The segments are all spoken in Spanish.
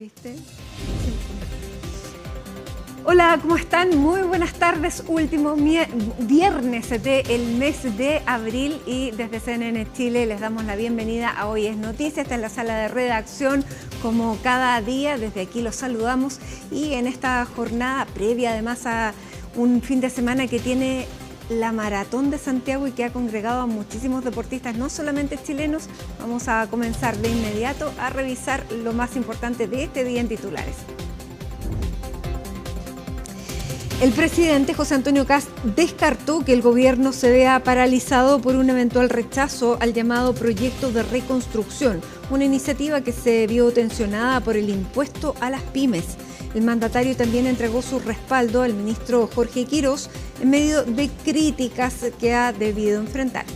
¿Viste? Hola, ¿cómo están? Muy buenas tardes. Último viernes del mes de abril y desde CNN Chile les damos la bienvenida a Hoy es Noticia. Está en la sala de redacción como cada día. Desde aquí los saludamos y en esta jornada previa además a un fin de semana que tiene la Maratón de Santiago y que ha congregado a muchísimos deportistas, no solamente chilenos. Vamos a comenzar de inmediato a revisar lo más importante de este día en titulares. El presidente José Antonio Kast descartó que el gobierno se vea paralizado por un eventual rechazo al llamado proyecto de reconstrucción, una iniciativa que se vio tensionada por el impuesto a las pymes. El mandatario también entregó su respaldo al ministro Jorge Quirós en medio de críticas que ha debido enfrentar.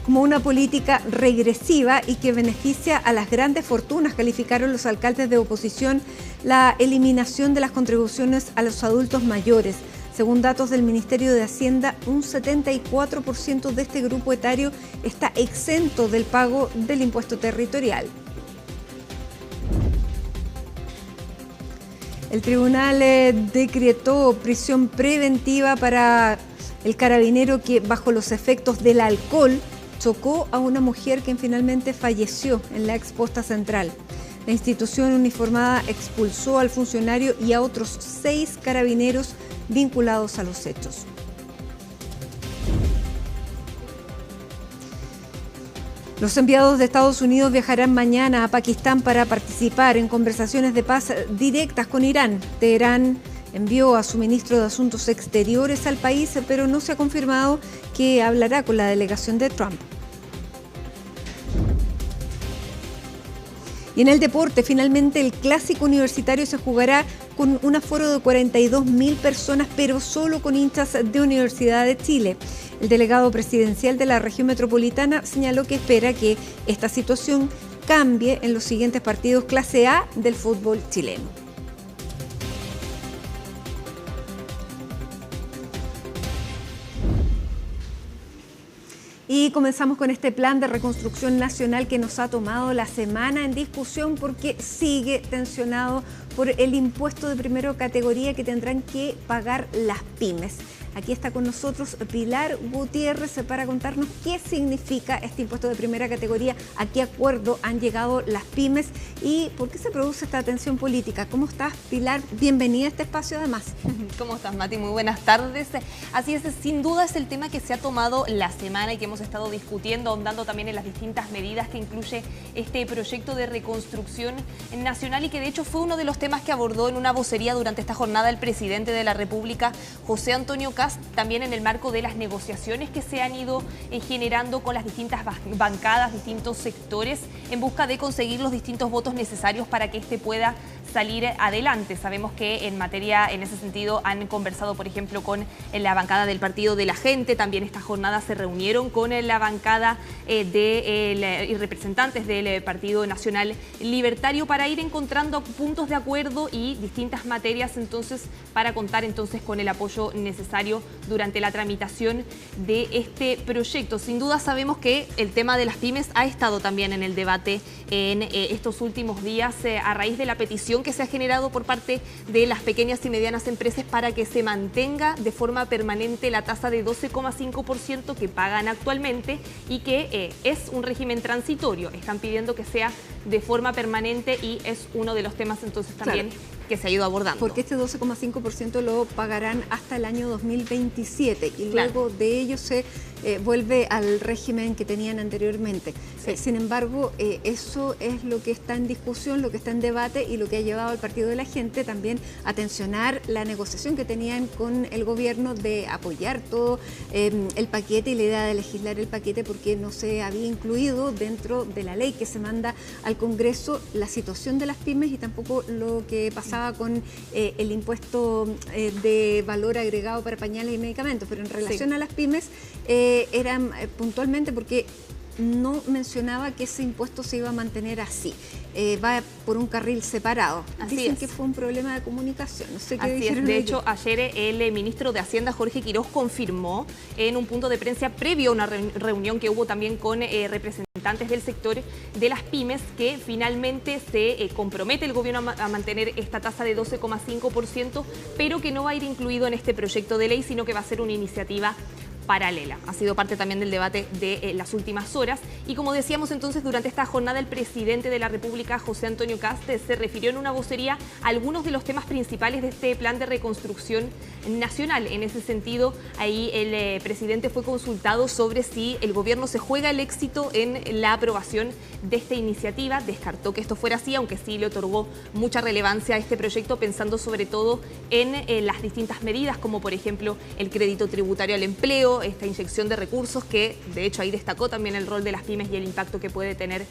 Como una política regresiva y que beneficia a las grandes fortunas, calificaron los alcaldes de oposición la eliminación de las contribuciones a los adultos mayores. Según datos del Ministerio de Hacienda, un 74% de este grupo etario está exento del pago del impuesto territorial. El tribunal decretó prisión preventiva para el carabinero que, bajo los efectos del alcohol, chocó a una mujer quien finalmente falleció en la exposta central. La institución uniformada expulsó al funcionario y a otros 6 carabineros vinculados a los hechos. Los enviados de Estados Unidos viajarán mañana a Pakistán para participar en conversaciones de paz directas con Irán. Teherán envió a su ministro de Asuntos Exteriores al país, pero no se ha confirmado que hablará con la delegación de Trump. Y en el deporte, finalmente el Clásico Universitario se jugará con un aforo de 42.000 personas, pero solo con hinchas de Universidad de Chile. El delegado presidencial de la región metropolitana señaló que espera que esta situación cambie en los siguientes partidos clase A del fútbol chileno. Y comenzamos con este plan de reconstrucción nacional que nos ha tomado la semana en discusión porque sigue tensionado por el impuesto de primera categoría que tendrán que pagar las pymes. Aquí está con nosotros Pilar Gutiérrez para contarnos qué significa este impuesto de primera categoría, a qué acuerdo han llegado las pymes y por qué se produce esta tensión política. ¿Cómo estás, Pilar? Bienvenida a este espacio además. ¿Cómo estás, Mati? Muy buenas tardes. Así es, sin duda es el tema que se ha tomado la semana y que hemos estado discutiendo, ahondando también en las distintas medidas que incluye este proyecto de reconstrucción nacional y que de hecho fue uno de los temas que abordó en una vocería durante esta jornada el presidente de la República, José Antonio Kast, también en el marco de las negociaciones que se han ido generando con las distintas bancadas, distintos sectores, en busca de conseguir los distintos votos necesarios para que este pueda salir adelante. Sabemos que en ese sentido, han conversado, por ejemplo, con la bancada del Partido de la Gente. También esta jornada se reunieron con la bancada y representantes del Partido Nacional Libertario para ir encontrando puntos de acuerdo y distintas materias, entonces, para contar entonces con el apoyo necesario durante la tramitación de este proyecto. Sin duda sabemos que el tema de las pymes ha estado también en el debate en estos últimos días a raíz de la petición que se ha generado por parte de las pequeñas y medianas empresas para que se mantenga de forma permanente la tasa de 12,5% que pagan actualmente y que es un régimen transitorio. Están pidiendo que sea de forma permanente y es uno de los temas entonces también que se ha ido abordando. Porque este 12,5% lo pagarán hasta el año 2027 y luego de ello se vuelve al régimen que tenían anteriormente. Sí. Sin embargo, eso es lo que está en discusión, lo que está en debate y lo que ha llevado al Partido de la Gente también a tensionar la negociación que tenían con el gobierno de apoyar todo el paquete y la idea de legislar el paquete porque no se había incluido dentro de la ley que se manda al Congreso la situación de las pymes y tampoco lo que pasaba con el impuesto de valor agregado para pañales y medicamentos. Pero en relación a las pymes, eran puntualmente porque no mencionaba que ese impuesto se iba a mantener así. Va por un carril separado. Dicen que fue un problema de comunicación. No sé qué dijeron. De hecho, ayer el ministro de Hacienda, Jorge Quirós, confirmó en un punto de prensa previo a una reunión que hubo también con representantes representantes del sector de las pymes, que finalmente se compromete el gobierno a mantener esta tasa de 12,5%, pero que no va a ir incluido en este proyecto de ley, sino que va a ser una iniciativa paralela. Ha sido parte también del debate de las últimas horas. Y como decíamos entonces, durante esta jornada el presidente de la República, José Antonio Kast, se refirió en una vocería a algunos de los temas principales de este plan de reconstrucción nacional. En ese sentido, ahí el presidente fue consultado sobre si el gobierno se juega el éxito en la aprobación de esta iniciativa. Descartó que esto fuera así, aunque sí le otorgó mucha relevancia a este proyecto, pensando sobre todo en las distintas medidas, como por ejemplo el crédito tributario al empleo, esta inyección de recursos, que de hecho ahí destacó también el rol de las pymes y el impacto que puede tener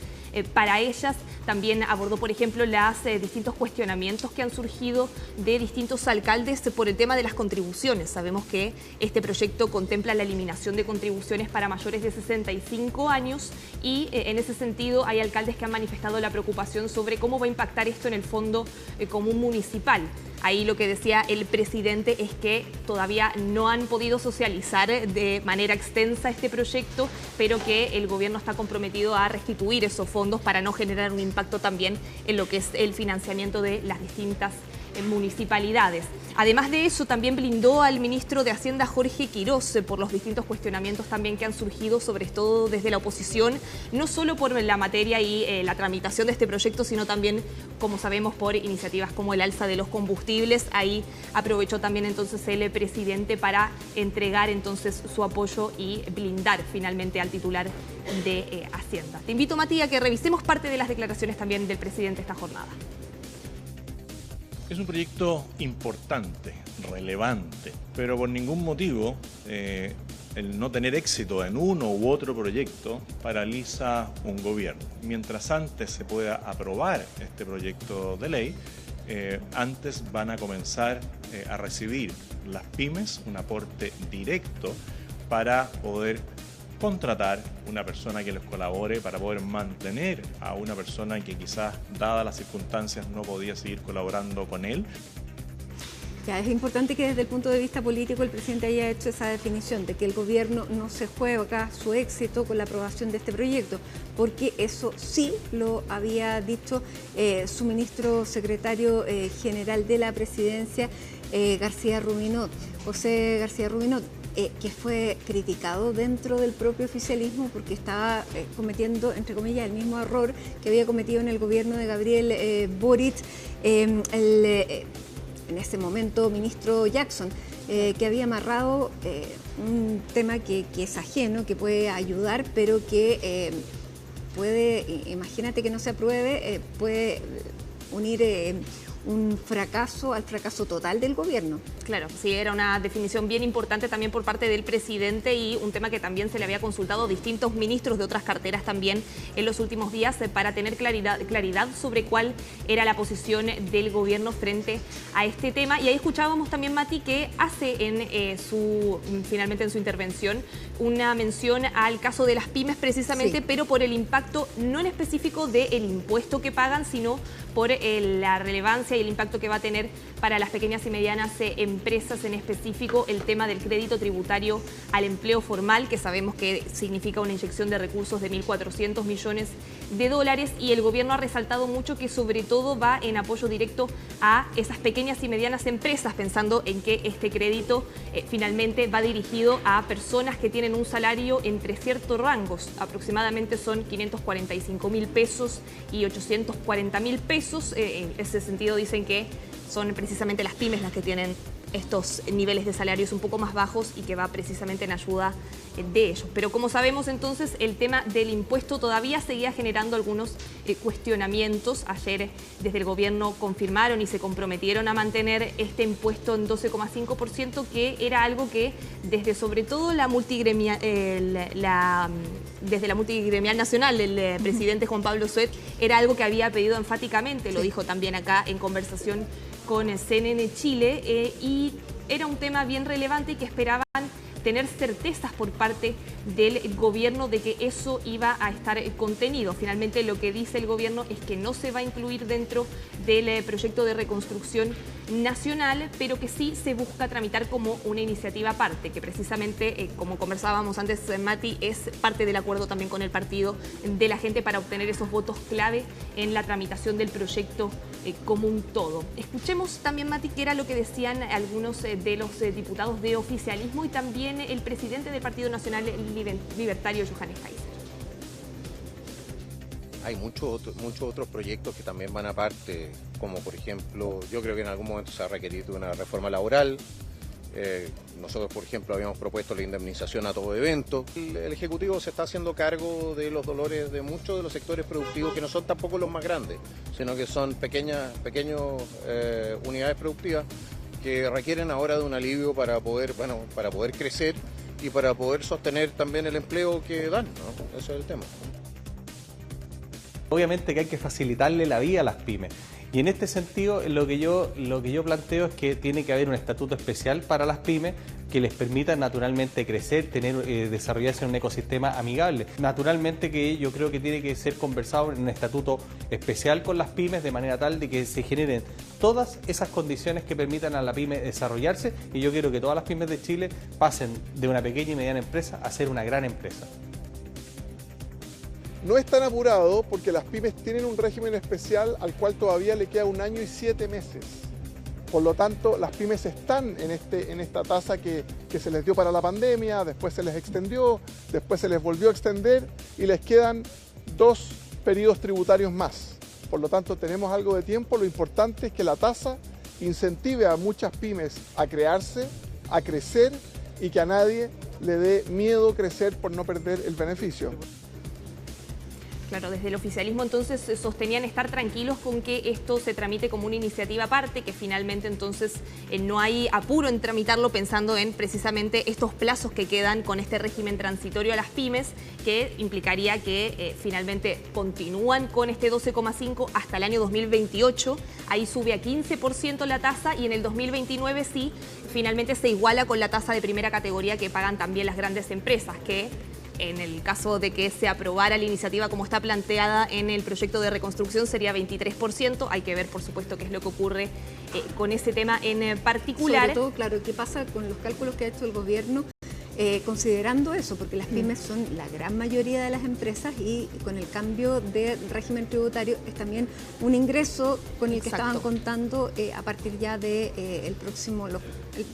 para ellas. También abordó, por ejemplo, los distintos cuestionamientos que han surgido de distintos alcaldes por el tema de las contribuciones. Sabemos que este proyecto contempla la eliminación de contribuciones para mayores de 65 años y en ese sentido hay alcaldes que han manifestado la preocupación sobre cómo va a impactar esto en el Fondo Común Municipal. Ahí lo que decía el presidente es que todavía no han podido socializar de manera extensa este proyecto, pero que el gobierno está comprometido a restituir esos fondos para no generar un impacto también en lo que es el financiamiento de las distintas municipalidades. Además de eso, también blindó al ministro de Hacienda, Jorge Quirós, por los distintos cuestionamientos también que han surgido, sobre todo desde la oposición, no solo por la materia y la tramitación de este proyecto, sino también, como sabemos, por iniciativas como el alza de los combustibles. Ahí aprovechó también entonces el presidente para entregar entonces su apoyo y blindar finalmente al titular de Hacienda. Te invito, Mati, a que revisemos parte de las declaraciones también del presidente esta jornada. Es un proyecto importante, relevante, pero por ningún motivo el no tener éxito en uno u otro proyecto paraliza un gobierno. Mientras antes se pueda aprobar este proyecto de ley, antes van a comenzar a recibir las pymes un aporte directo para poder contratar una persona que les colabore, para poder mantener a una persona que quizás, dadas las circunstancias, no podía seguir colaborando con él. Ya, es importante que desde el punto de vista político el presidente haya hecho esa definición de que el gobierno no se juega su éxito con la aprobación de este proyecto, porque eso sí lo había dicho su ministro secretario general de la presidencia, García Rubinot, José García Rubinot, que fue criticado dentro del propio oficialismo porque estaba cometiendo, entre comillas, el mismo error que había cometido en el gobierno de Gabriel Boric, en ese momento ministro Jackson, que había amarrado un tema que es ajeno, que puede ayudar, pero que puede, imagínate que no se apruebe, puede unir un fracaso al fracaso total del gobierno. Claro, sí, era una definición bien importante también por parte del presidente y un tema que también se le había consultado a distintos ministros de otras carteras también en los últimos días para tener claridad sobre cuál era la posición del gobierno frente a este tema. Y ahí escuchábamos también, Mati, que hace finalmente en su intervención una mención al caso de las pymes precisamente, sí, pero por el impacto no en específico del impuesto que pagan, sino por la relevancia y el impacto que va a tener para las pequeñas y medianas empresas, en específico el tema del crédito tributario al empleo formal, que sabemos que significa una inyección de recursos de 1.400 millones de dólares, y el gobierno ha resaltado mucho que sobre todo va en apoyo directo a esas pequeñas y medianas empresas, pensando en que este crédito finalmente va dirigido a personas que tienen un salario entre ciertos rangos, aproximadamente son 545.000 pesos y 840.000 pesos, en ese sentido dicen que son precisamente las pymes las que tienen estos niveles de salarios un poco más bajos y que va precisamente en ayuda de ellos. Pero como sabemos entonces, el tema del impuesto todavía seguía generando algunos cuestionamientos. Ayer desde el gobierno confirmaron y se comprometieron a mantener este impuesto en 12,5%, que era algo que desde sobre todo desde la multigremial nacional, el presidente Juan Pablo Suet, era algo que había pedido enfáticamente, lo dijo también acá en conversación con CNN Chile, y era un tema bien relevante y que esperaban tener certezas por parte del gobierno de que eso iba a estar contenido. Finalmente lo que dice el gobierno es que no se va a incluir dentro del proyecto de reconstrucción nacional, pero que sí se busca tramitar como una iniciativa aparte, que precisamente, como conversábamos antes, Mati, es parte del acuerdo también con el Partido de la Gente para obtener esos votos clave en la tramitación del proyecto como un todo. Escuchemos también, Mati, qué era lo que decían algunos de los diputados de oficialismo y también el presidente del Partido Nacional Libertario, Johannes Kaiser. Hay muchos otros proyectos que también van aparte, como por ejemplo, yo creo que en algún momento se ha requerido una reforma laboral. Nosotros, por ejemplo, habíamos propuesto la indemnización a todo evento. El Ejecutivo se está haciendo cargo de los dolores de muchos de los sectores productivos, que no son tampoco los más grandes, sino que son pequeñas unidades productivas que requieren ahora de un alivio para poder crecer y para poder sostener también el empleo que dan, ¿no? Ese es el tema. Obviamente que hay que facilitarle la vida a las pymes. Y en este sentido, lo que yo planteo es que tiene que haber un estatuto especial para las pymes que les permita naturalmente crecer, desarrollarse en un ecosistema amigable. Naturalmente que yo creo que tiene que ser conversado en un estatuto especial con las pymes de manera tal de que se generen todas esas condiciones que permitan a la pyme desarrollarse, y yo quiero que todas las pymes de Chile pasen de una pequeña y mediana empresa a ser una gran empresa. No es tan apurado porque las pymes tienen un régimen especial al cual todavía le queda 1 año y 7 meses. Por lo tanto, las pymes están en esta tasa que se les dio para la pandemia, después se les extendió, después se les volvió a extender y les quedan 2 periodos tributarios más. Por lo tanto, tenemos algo de tiempo. Lo importante es que la tasa incentive a muchas pymes a crearse, a crecer, y que a nadie le dé miedo crecer por no perder el beneficio. Claro, desde el oficialismo entonces sostenían estar tranquilos con que esto se tramite como una iniciativa aparte, que finalmente entonces no hay apuro en tramitarlo, pensando en precisamente estos plazos que quedan con este régimen transitorio a las pymes, que implicaría que finalmente continúan con este 12,5 hasta el año 2028, ahí sube a 15% la tasa, y en el 2029 sí, finalmente se iguala con la tasa de primera categoría que pagan también las grandes empresas, que en el caso de que se aprobara la iniciativa como está planteada en el proyecto de reconstrucción sería 23%. Hay que ver, por supuesto, qué es lo que ocurre con ese tema en particular. Sobre todo, claro, qué pasa con los cálculos que ha hecho el gobierno, considerando eso, porque las pymes son la gran mayoría de las empresas, y con el cambio de régimen tributario es también un ingreso con el que estaban contando a partir ya de el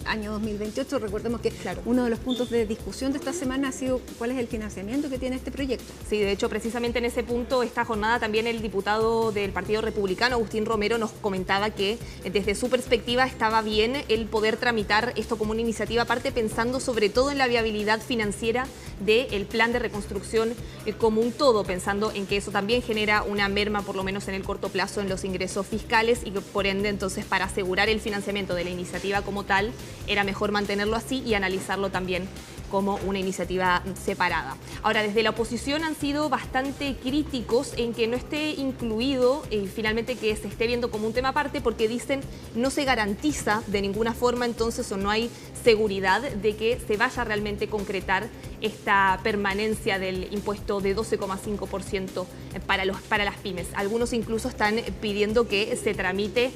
año 2028. Recordemos que uno de los puntos de discusión de esta semana ha sido cuál es el financiamiento que tiene este proyecto. Sí, de hecho, precisamente en ese punto, esta jornada también el diputado del Partido Republicano, Agustín Romero, nos comentaba que desde su perspectiva estaba bien el poder tramitar esto como una iniciativa aparte, pensando sobre todo en la viabilidad financiera del plan de reconstrucción como un todo, pensando en que eso también genera una merma, por lo menos en el corto plazo, en los ingresos fiscales, y que por ende entonces para asegurar el financiamiento de la iniciativa como tal era mejor mantenerlo así y analizarlo también como una iniciativa separada. Ahora, desde la oposición han sido bastante críticos en que no esté incluido y finalmente que se esté viendo como un tema aparte, porque dicen no se garantiza de ninguna forma entonces, o no hay seguridad de que se vaya a realmente concretar esta permanencia del impuesto de 12,5% para las pymes. Algunos incluso están pidiendo que se tramite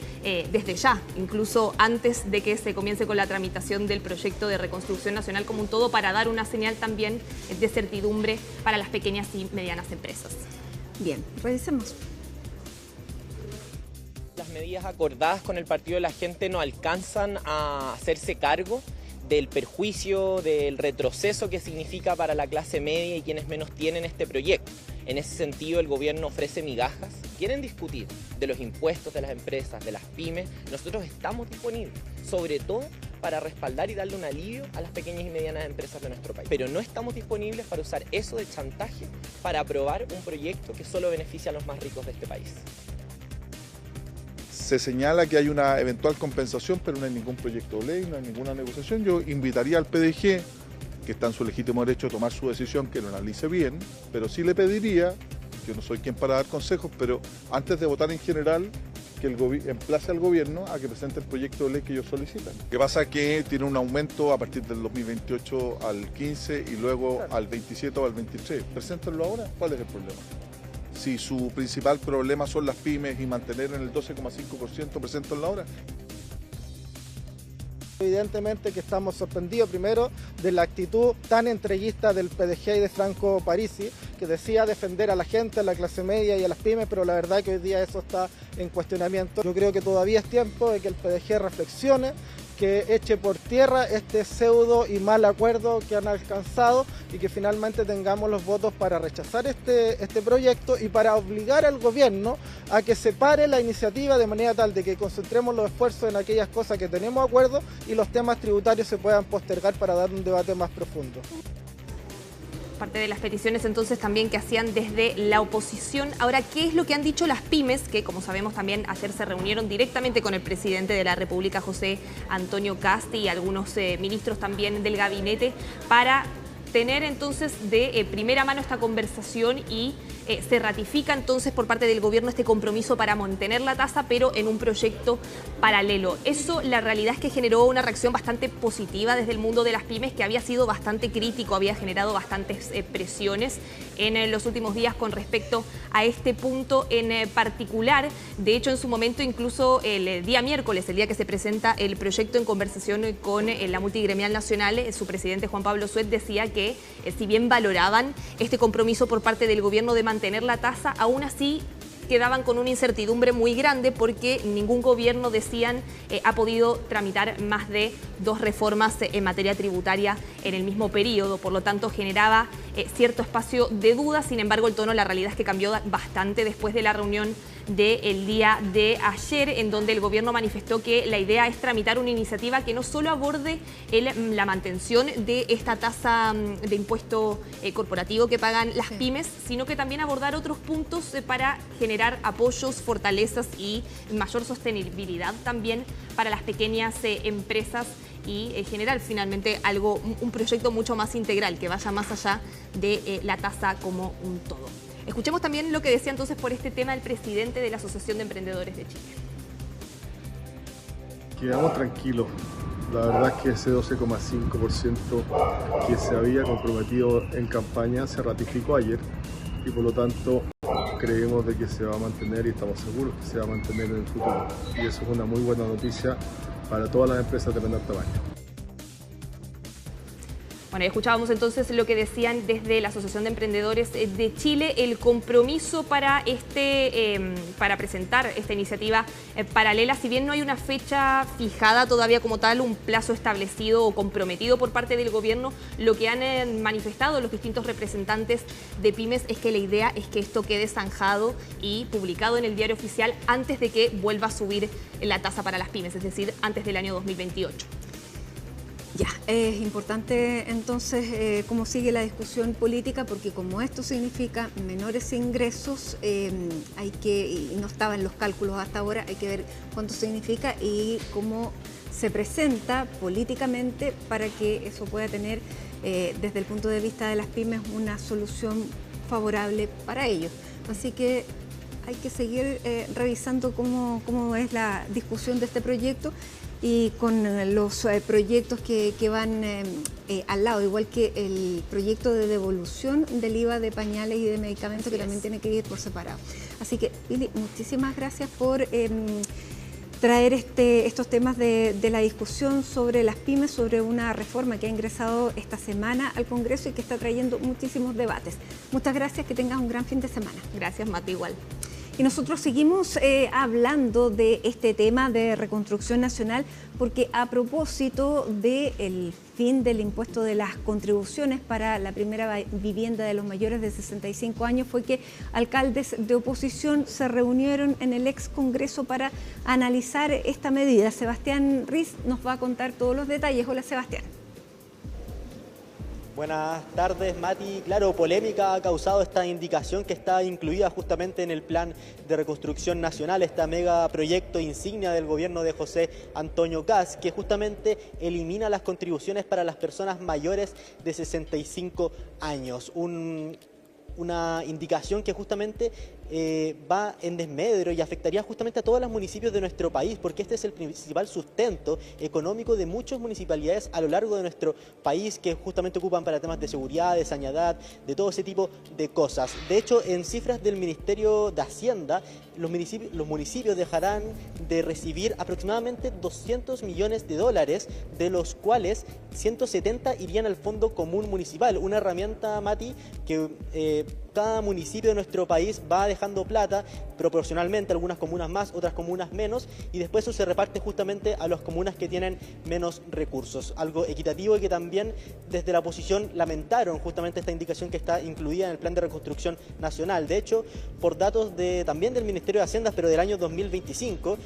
desde ya, incluso antes de que se comience con la tramitación del proyecto de reconstrucción nacional como un todo, para dar una señal también de certidumbre para las pequeñas y medianas empresas. Bien, revisemos. Las medidas acordadas con el Partido de la Gente no alcanzan a hacerse cargo del perjuicio, del retroceso que significa para la clase media y quienes menos tienen este proyecto. En ese sentido, el gobierno ofrece migajas. Quieren discutir de los impuestos de las empresas, de las pymes. Nosotros estamos disponibles, sobre todo para respaldar y darle un alivio a las pequeñas y medianas empresas de nuestro país. Pero no estamos disponibles para usar eso de chantaje para aprobar un proyecto que solo beneficia a los más ricos de este país. Se señala que hay una eventual compensación, pero no hay ningún proyecto de ley, no hay ninguna negociación. Yo invitaría al PDG, que está en su legítimo derecho de tomar su decisión, que lo analice bien, pero sí le pediría, yo no soy quien para dar consejos, pero antes de votar en general, que emplace al gobierno a que presente el proyecto de ley que ellos solicitan. Lo que pasa es que tiene un aumento a partir del 2028 al 15 y luego al 27 o al 23. Preséntenlo ahora, ¿cuál es el problema? Si su principal problema son las pymes y mantener en el 12,5%, preséntenlo ahora. Evidentemente que estamos sorprendidos primero de la actitud tan entreguista del PDG y de Franco Parisi, que decía defender a la gente, a la clase media y a las pymes, pero la verdad que hoy día eso está en cuestionamiento. Yo creo que todavía es tiempo de que el PDG reflexione, que eche por tierra este pseudo y mal acuerdo que han alcanzado y que finalmente tengamos los votos para rechazar este proyecto y para obligar al gobierno a que separe la iniciativa de manera tal de que concentremos los esfuerzos en aquellas cosas que tenemos acuerdo y los temas tributarios se puedan postergar para dar un debate más profundo. Parte de las peticiones entonces también que hacían desde la oposición. Ahora, ¿qué es lo que han dicho las pymes? Que como sabemos también ayer se reunieron directamente con el presidente de la República, José Antonio Kast, y algunos ministros también del gabinete para tener entonces de primera mano esta conversación y se ratifica entonces por parte del gobierno este compromiso para mantener la tasa, pero en un proyecto paralelo. Eso, la realidad es que generó una reacción bastante positiva desde el mundo de las pymes, que había sido bastante crítico, había generado bastantes presiones en los últimos días con respecto a este punto en particular. De hecho, en su momento, incluso el día miércoles, el día que se presenta el proyecto en conversación con la multigremial nacional, su presidente Juan Pablo Suet decía que si bien valoraban este compromiso por parte del gobierno de mantener la tasa, aún así quedaban con una incertidumbre muy grande porque ningún gobierno, decían, ha podido tramitar más de 2 reformas en materia tributaria en el mismo periodo. Por lo tanto, generaba cierto espacio de duda. Sin embargo, el tono, la realidad es que cambió bastante después de la reunión del día de ayer, en donde el gobierno manifestó que la idea es tramitar una iniciativa que no solo aborde la mantención de esta tasa de impuesto corporativo que pagan las pymes, sino que también abordar otros puntos para generar apoyos, fortalezas y mayor sostenibilidad también para las pequeñas empresas y generar finalmente un proyecto mucho más integral que vaya más allá de la tasa como un todo. Escuchemos también lo que decía entonces por este tema el presidente de la Asociación de Emprendedores de Chile. Quedamos tranquilos. La verdad es que ese 12,5% que se había comprometido en campaña se ratificó ayer y por lo tanto creemos de que se va a mantener y estamos seguros que se va a mantener en el futuro. Y eso es una muy buena noticia para todas las empresas de menor tamaño. Bueno, escuchábamos entonces lo que decían desde la Asociación de Emprendedores de Chile, el compromiso para presentar esta iniciativa paralela. Si bien no hay una fecha fijada todavía como tal, un plazo establecido o comprometido por parte del gobierno, lo que han manifestado los distintos representantes de pymes es que la idea es que esto quede zanjado y publicado en el diario oficial antes de que vuelva a subir la tasa para las pymes, es decir, antes del año 2028. Ya, es importante entonces cómo sigue la discusión política, porque como esto significa menores ingresos, y no estaba en los cálculos hasta ahora, hay que ver cuánto significa y cómo se presenta políticamente para que eso pueda tener, desde el punto de vista de las pymes, una solución favorable para ellos. Así que hay que seguir revisando cómo es la discusión de este proyecto y con los proyectos que van al lado, igual que el proyecto de devolución del IVA de pañales y de medicamentos, que también tiene que ir por separado. Así que, Pili, muchísimas gracias por traer estos temas de la discusión sobre las pymes, sobre una reforma que ha ingresado esta semana al Congreso y que está trayendo muchísimos debates. Muchas gracias, que tengas un gran fin de semana. Gracias, Mati, igual. Y nosotros seguimos hablando de este tema de reconstrucción nacional, porque a propósito del fin del impuesto de las contribuciones para la primera vivienda de los mayores de 65 años, fue que alcaldes de oposición se reunieron en el ex Congreso para analizar esta medida. Sebastián Riz nos va a contar todos los detalles. Hola, Sebastián. Buenas tardes, Mati. Claro, polémica ha causado esta indicación que está incluida justamente en el Plan de Reconstrucción Nacional, este megaproyecto insignia del gobierno de José Antonio Kast, que justamente elimina las contribuciones para las personas mayores de 65 años. Un una indicación que justamente va en desmedro y afectaría justamente a todos los municipios de nuestro país, porque este es el principal sustento económico de muchas municipalidades a lo largo de nuestro país que justamente ocupan para temas de seguridad, de saneidad, de todo ese tipo de cosas. De hecho, en cifras del Ministerio de Hacienda, los municipios dejarán de recibir aproximadamente 200 millones de dólares, de los cuales 170 irían al Fondo Común Municipal, una herramienta, Mati, que cada municipio de nuestro país va dejando plata proporcionalmente, algunas comunas más, otras comunas menos, y después eso se reparte justamente a las comunas que tienen menos recursos. Algo equitativo y que también desde la oposición lamentaron justamente esta indicación que está incluida en el Plan de Reconstrucción Nacional. De hecho, por datos también del Ministerio de Hacienda, pero del año 2025,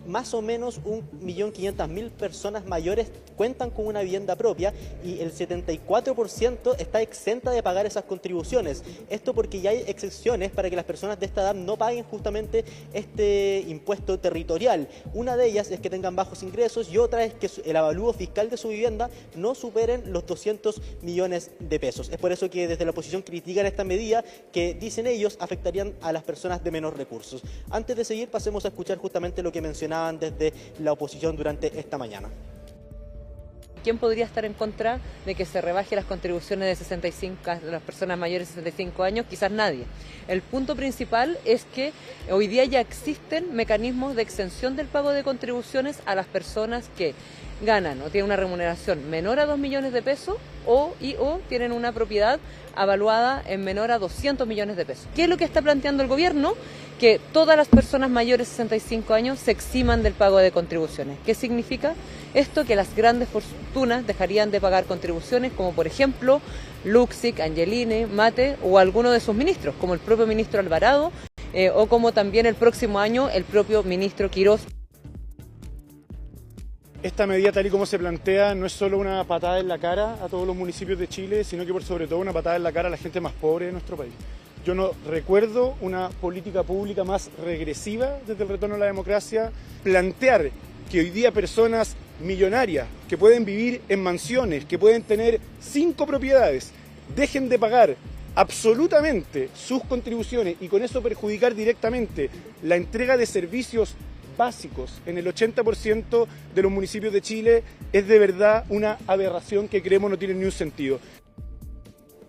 más o menos 1.500.000 personas mayores cuentan con una vivienda propia y el 74% está exenta de pagar esas contribuciones. Esto porque ya hay excepciones para que las personas de esta edad no paguen justamente este impuesto territorial. Una de ellas es que tengan bajos ingresos y otra es que el avalúo fiscal de su vivienda no superen los 200 millones de pesos. Es por eso que desde la oposición critican esta medida que, dicen ellos, afectarían a las personas de menos recursos. Antes de seguir, pasemos a escuchar justamente lo que mencionaban desde la oposición durante esta mañana. ¿Quién podría estar en contra de que se rebaje las contribuciones de 65 a las personas mayores de 65 años? Quizás nadie. El punto principal es que hoy día ya existen mecanismos de exención del pago de contribuciones a las personas que ganan o tienen una remuneración menor a 2 millones de pesos o tienen una propiedad avaluada en menor a 200 millones de pesos. ¿Qué es lo que está planteando el gobierno? Que todas las personas mayores de 65 años se eximan del pago de contribuciones. ¿Qué significa esto? Que las grandes fortunas dejarían de pagar contribuciones, como por ejemplo Luxic, Angeline, Mate o alguno de sus ministros, como el propio ministro Alvarado o como también el próximo año el propio ministro Quirós. Esta medida, tal y como se plantea, no es solo una patada en la cara a todos los municipios de Chile, sino que por sobre todo una patada en la cara a la gente más pobre de nuestro país. Yo no recuerdo una política pública más regresiva desde el retorno a la democracia. Plantear que hoy día personas millonarias que pueden vivir en mansiones, que pueden tener 5 propiedades, dejen de pagar absolutamente sus contribuciones y con eso perjudicar directamente la entrega de servicios básicos en el 80% de los municipios de Chile es de verdad una aberración que creemos no tiene ni un sentido.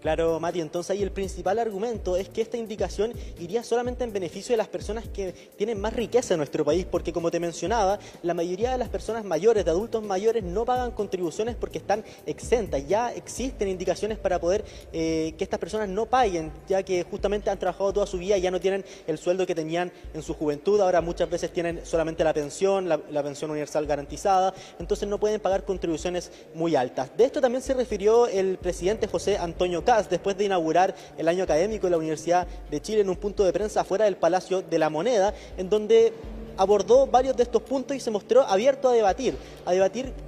Claro, Mati, entonces ahí el principal argumento es que esta indicación iría solamente en beneficio de las personas que tienen más riqueza en nuestro país, porque como te mencionaba, la mayoría de las personas mayores, de adultos mayores, no pagan contribuciones porque están exentas. Ya existen indicaciones para poder que estas personas no paguen, ya que justamente han trabajado toda su vida y ya no tienen el sueldo que tenían en su juventud. Ahora muchas veces tienen solamente la pensión, la pensión universal garantizada, entonces no pueden pagar contribuciones muy altas. De esto también se refirió el presidente José Antonio Kast después de inaugurar el año académico de la Universidad de Chile en un punto de prensa afuera del Palacio de la Moneda, en donde abordó varios de estos puntos y se mostró abierto a debatir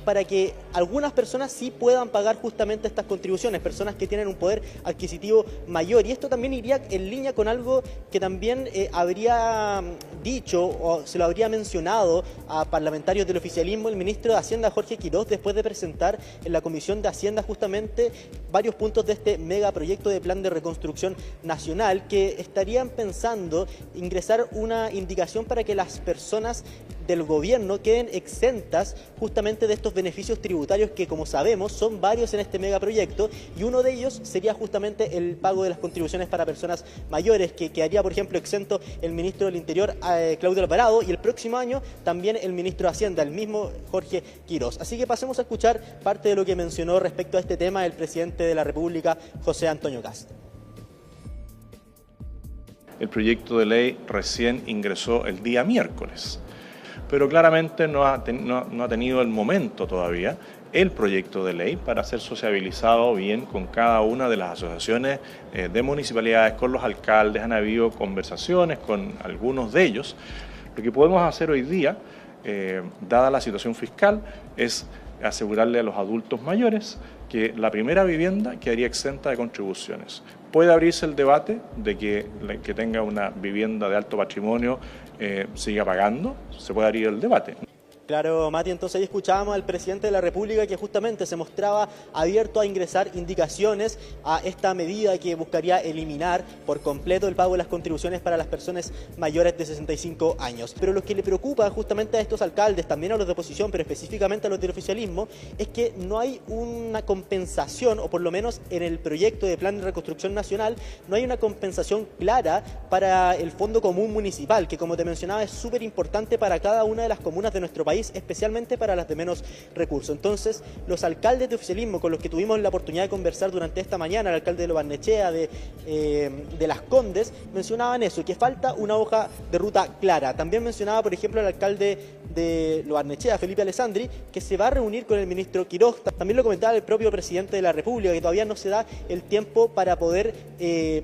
para que algunas personas sí puedan pagar justamente estas contribuciones, personas que tienen un poder adquisitivo mayor. Y esto también iría en línea con algo que también habría dicho o se lo habría mencionado a parlamentarios del oficialismo el ministro de Hacienda, Jorge Quirós, después de presentar en la Comisión de Hacienda justamente varios puntos de este megaproyecto de Plan de Reconstrucción Nacional, que estarían pensando ingresar una indicación para que las personas del gobierno queden exentas justamente de estos beneficios tributarios que, como sabemos, son varios en este megaproyecto, y uno de ellos sería justamente el pago de las contribuciones para personas mayores, que quedaría, por ejemplo, exento el ministro del Interior, Claudio Alvarado, y el próximo año también el ministro de Hacienda, el mismo Jorge Quirós. Así que pasemos a escuchar parte de lo que mencionó respecto a este tema el presidente de la República, José Antonio Kast. El proyecto de ley recién ingresó el día miércoles, pero claramente no ha tenido el momento todavía el proyecto de ley para ser sociabilizado bien con cada una de las asociaciones de municipalidades, con los alcaldes. Han habido conversaciones con algunos de ellos. Lo que podemos hacer hoy día, dada la situación fiscal, es asegurarle a los adultos mayores que la primera vivienda quedaría exenta de contribuciones. Puede abrirse el debate de que tenga una vivienda de alto patrimonio siga pagando, se puede abrir el debate. Claro, Mati, entonces ahí escuchábamos al presidente de la República que justamente se mostraba abierto a ingresar indicaciones a esta medida que buscaría eliminar por completo el pago de las contribuciones para las personas mayores de 65 años. Pero lo que le preocupa justamente a estos alcaldes, también a los de oposición, pero específicamente a los del oficialismo, es que no hay una compensación, o por lo menos en el proyecto de Plan de Reconstrucción Nacional, no hay una compensación clara para el Fondo Común Municipal, que como te mencionaba es súper importante para cada una de las comunas de nuestro país, especialmente para las de menos recursos. Entonces, los alcaldes de oficialismo con los que tuvimos la oportunidad de conversar durante esta mañana, el alcalde de Lo Barnechea, de Las Condes, mencionaban eso, que falta una hoja de ruta clara. También mencionaba, por ejemplo, el alcalde de Lo Barnechea, Felipe Alessandri, que se va a reunir con el ministro Quiroz. También lo comentaba el propio presidente de la República, que todavía no se da el tiempo para poder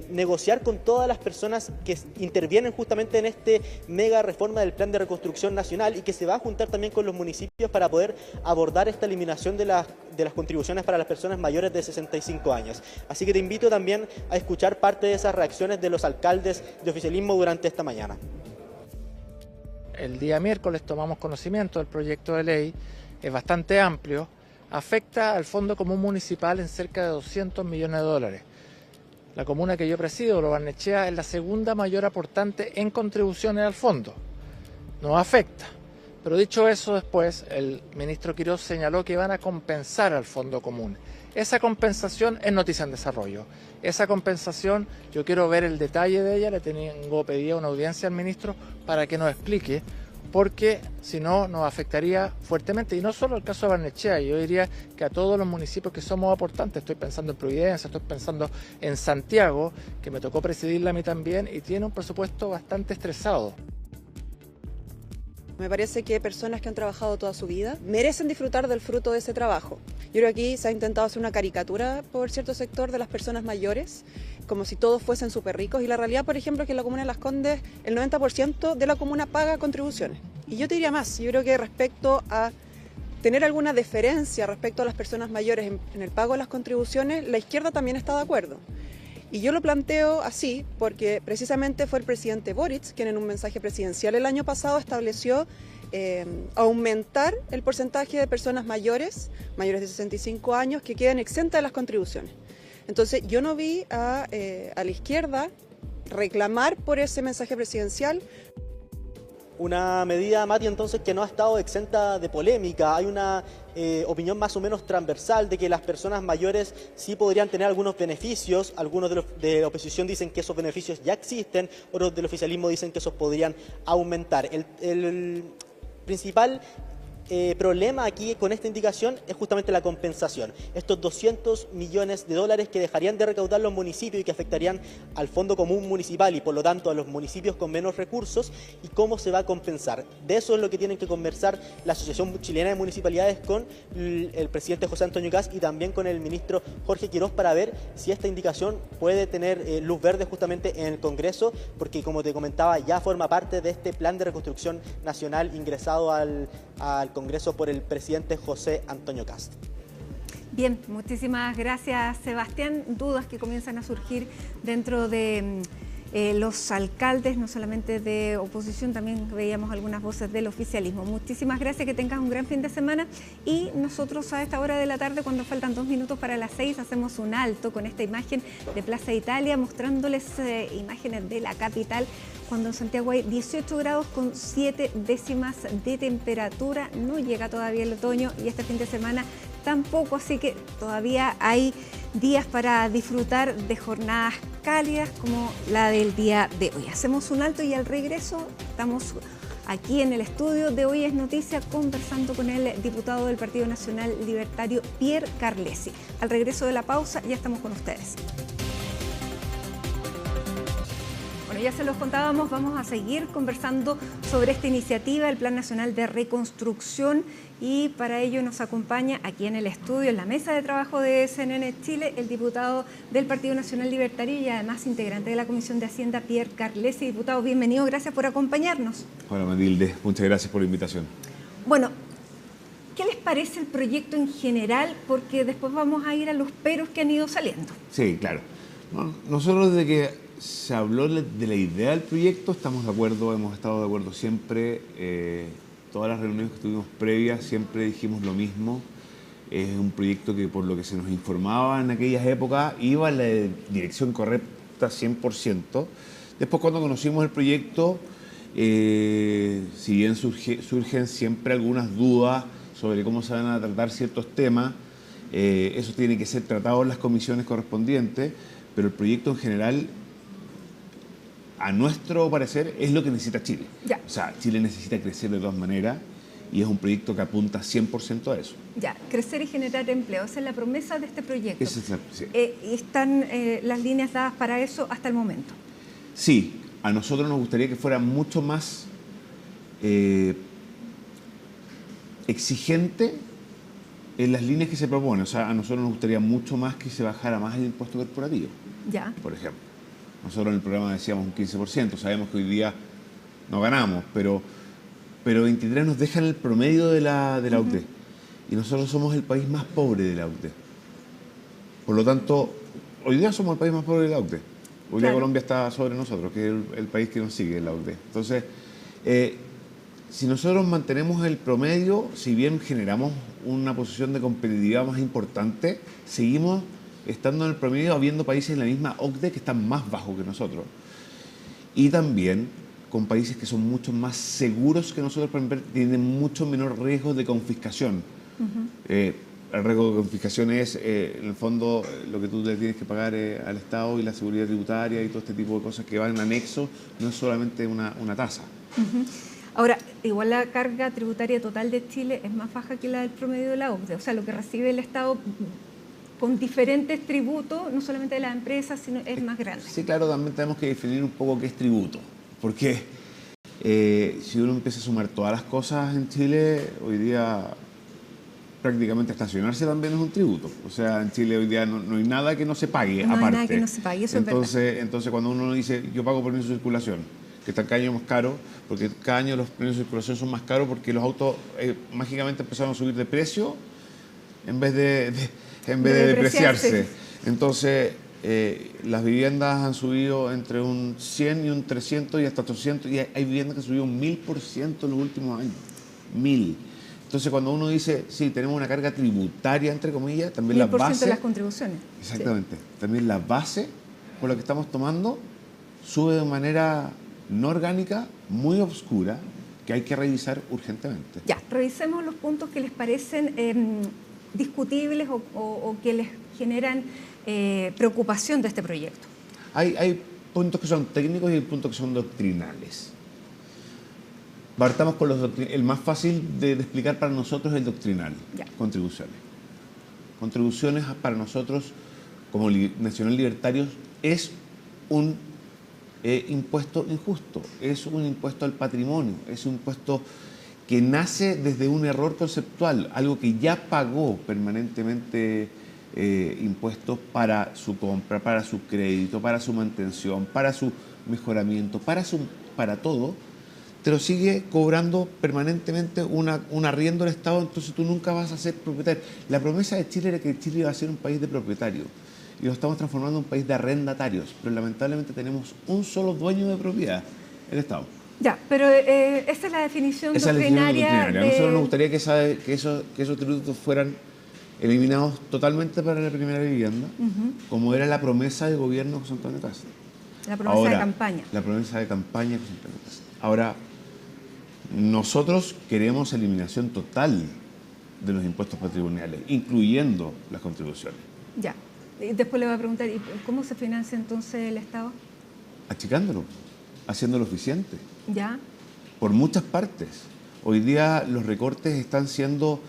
negociar con todas las personas que intervienen justamente en este mega reforma del Plan de Reconstrucción Nacional, y que se va a juntar también con los municipios para poder abordar esta eliminación de las contribuciones para las personas mayores de 65 años. Así que te invito también a escuchar parte de esas reacciones de los alcaldes de oficialismo durante esta mañana. El día miércoles tomamos conocimiento del proyecto de ley, es bastante amplio, afecta al Fondo Común Municipal en cerca de 200 millones de dólares. La comuna que yo presido, Lo Barnechea, es la segunda mayor aportante en contribuciones al fondo. Nos afecta. Pero dicho eso, después el ministro Quiroz señaló que van a compensar al Fondo Común. Esa compensación es noticia en desarrollo. Esa compensación, yo quiero ver el detalle de ella, le tengo pedida una audiencia al ministro para que nos explique, porque si no nos afectaría fuertemente, y no solo el caso de Barnechea, yo diría que a todos los municipios que somos aportantes. Estoy pensando en Providencia, estoy pensando en Santiago, que me tocó presidirla a mí también, y tiene un presupuesto bastante estresado. Me parece que personas que han trabajado toda su vida merecen disfrutar del fruto de ese trabajo. Yo creo que aquí se ha intentado hacer una caricatura por cierto sector de las personas mayores, como si todos fuesen súper ricos, y la realidad, por ejemplo, es que en la comuna de Las Condes el 90% de la comuna paga contribuciones. Y yo te diría más, yo creo que respecto a tener alguna deferencia respecto a las personas mayores en el pago de las contribuciones, la izquierda también está de acuerdo. Y yo lo planteo así porque precisamente fue el presidente Boric quien en un mensaje presidencial el año pasado estableció aumentar el porcentaje de personas mayores de 65 años que queden exentas de las contribuciones. Entonces yo no vi a la izquierda reclamar por ese mensaje presidencial. Una medida, Mati, entonces que no ha estado exenta de polémica. Hay una opinión más o menos transversal de que las personas mayores sí podrían tener algunos beneficios. Algunos de la oposición dicen que esos beneficios ya existen, otros del oficialismo dicen que esos podrían aumentar. El principal problema aquí con esta indicación es justamente la compensación. Estos 200 millones de dólares que dejarían de recaudar los municipios y que afectarían al Fondo Común Municipal y por lo tanto a los municipios con menos recursos, y cómo se va a compensar. De eso es lo que tienen que conversar la Asociación Chilena de Municipalidades con el presidente José Antonio Kast y también con el ministro Jorge Quiroz, para ver si esta indicación puede tener luz verde justamente en el Congreso, porque como te comentaba ya forma parte de este Plan de Reconstrucción Nacional ingresado al Congreso por el presidente José Antonio Kast. Bien, muchísimas gracias, Sebastián. Dudas que comienzan a surgir dentro de los alcaldes, no solamente de oposición, también veíamos algunas voces del oficialismo. Muchísimas gracias, que tengas un gran fin de semana, y nosotros a esta hora de la tarde, cuando faltan 2 minutos para las 6, hacemos un alto con esta imagen de Plaza Italia, mostrándoles imágenes de la capital, cuando en Santiago hay 18 grados con 7 décimas de temperatura. No llega todavía el otoño y este fin de semana tampoco, así que todavía hay días para disfrutar de jornadas cálidas como la del día de hoy. Hacemos un alto y al regreso estamos aquí en el estudio de Hoy es Noticia conversando con el diputado del Partido Nacional Libertario, Pierre Carlesi. Al regreso de la pausa ya estamos con ustedes. Bueno, ya se los contábamos, vamos a seguir conversando sobre esta iniciativa, el Plan Nacional de Reconstrucción, y para ello nos acompaña aquí en el estudio, en la mesa de trabajo de CNN Chile, el diputado del Partido Nacional Libertario y además integrante de la Comisión de Hacienda, Pierre Carlesi. Diputado, bienvenido, gracias por acompañarnos. Hola Matilde, muchas gracias por la invitación. Bueno, ¿qué les parece el proyecto en general? Porque después vamos a ir a los peros que han ido saliendo. Sí, claro. Nosotros desde que se habló de la idea del proyecto estamos de acuerdo, hemos estado de acuerdo siempre. todas las reuniones que tuvimos previas siempre dijimos lo mismo. Es un proyecto que, por lo que se nos informaba en aquellas épocas, iba en la dirección correcta 100%. Después, cuando conocimos el proyecto, si bien surgen siempre algunas dudas sobre cómo se van a tratar ciertos temas, eso tiene que ser tratado en las comisiones correspondientes, pero el proyecto en general, a nuestro parecer, es lo que necesita Chile. Ya. O sea, Chile necesita crecer de todas maneras y es un proyecto que apunta 100% a eso. Ya, crecer y generar empleo, esa es la promesa de este proyecto. Esa es sí. ¿Y están las líneas dadas para eso hasta el momento? Sí, a nosotros nos gustaría que fuera mucho más exigente en las líneas que se proponen. O sea, a nosotros nos gustaría mucho más que se bajara más el impuesto corporativo, Ya. por ejemplo. Nosotros en el programa decíamos un 15%, sabemos que hoy día no ganamos, pero 23 nos dejan el promedio de la OCDE. Y nosotros somos el país más pobre de la OCDE. Por lo tanto, hoy día somos el país más pobre de la OCDE. Hoy día Colombia está sobre nosotros, que es el país que nos sigue en la OCDE. Entonces, si nosotros mantenemos el promedio, si bien generamos una posición de competitividad más importante, seguimos estando en el promedio, habiendo países en la misma OCDE que están más bajos que nosotros. Y también con países que son mucho más seguros que nosotros, por ejemplo, tienen mucho menor riesgo de confiscación. El riesgo de confiscación es, en el fondo, lo que tú le tienes que pagar al Estado y la seguridad tributaria y todo este tipo de cosas que van en anexo, no es solamente una tasa. Ahora, igual la carga tributaria total de Chile es más baja que la del promedio de la OCDE. O sea, lo que recibe el Estado con diferentes tributos, no solamente de las empresas, sino es más grande. Sí, claro, también tenemos que definir un poco qué es tributo. Porque si uno empieza a sumar todas las cosas en Chile, hoy día prácticamente estacionarse también es un tributo. O sea, en Chile hoy día no hay nada que no se pague aparte. No hay nada que no se pague, eso es verdad. Entonces, cuando uno dice, yo pago permiso de circulación, que está cada año más caro, porque cada año los permisos de circulación son más caros porque los autos mágicamente empezaron a subir de precio en vez de depreciarse. Entonces, las viviendas han subido entre un 100 y un 300 y hasta 800, y hay viviendas que han subido un 1000% en los últimos años. 1000. Entonces, cuando uno dice, sí, tenemos una carga tributaria, entre comillas, también la base... 10% de las contribuciones. Exactamente. Sí. También la base por la que estamos tomando sube de manera no orgánica, muy oscura, que hay que revisar urgentemente. Ya, revisemos los puntos que les parecen discutibles o que les generan preocupación de este proyecto. Hay puntos que son técnicos y hay puntos que son doctrinales. Partamos con el más fácil de explicar para nosotros es el doctrinal. Ya. Contribuciones. Contribuciones para nosotros, como nacional libertarios, es un impuesto injusto, es un impuesto al patrimonio, es un impuesto que nace desde un error conceptual, algo que ya pagó permanentemente impuestos para su compra, para su crédito, para su mantención, para su mejoramiento, para todo, te lo sigue cobrando permanentemente un arriendo del Estado, entonces tú nunca vas a ser propietario. La promesa de Chile era que Chile iba a ser un país de propietarios y lo estamos transformando en un país de arrendatarios, pero lamentablemente tenemos un solo dueño de propiedad, el Estado. Ya, pero esa es la definición doctrinaria. A nosotros nos gustaría que esos tributos fueran eliminados totalmente para la primera vivienda, como era la promesa del gobierno de José Antonio Kast. La promesa de campaña. La promesa de campaña de José Antonio Kast. Ahora, nosotros queremos eliminación total de los impuestos patrimoniales, incluyendo las contribuciones. Ya. Y después le voy a preguntar, ¿y cómo se financia entonces el Estado? Achicándolo, haciéndolo eficiente. Ya. Por muchas partes. Hoy día los recortes están siendo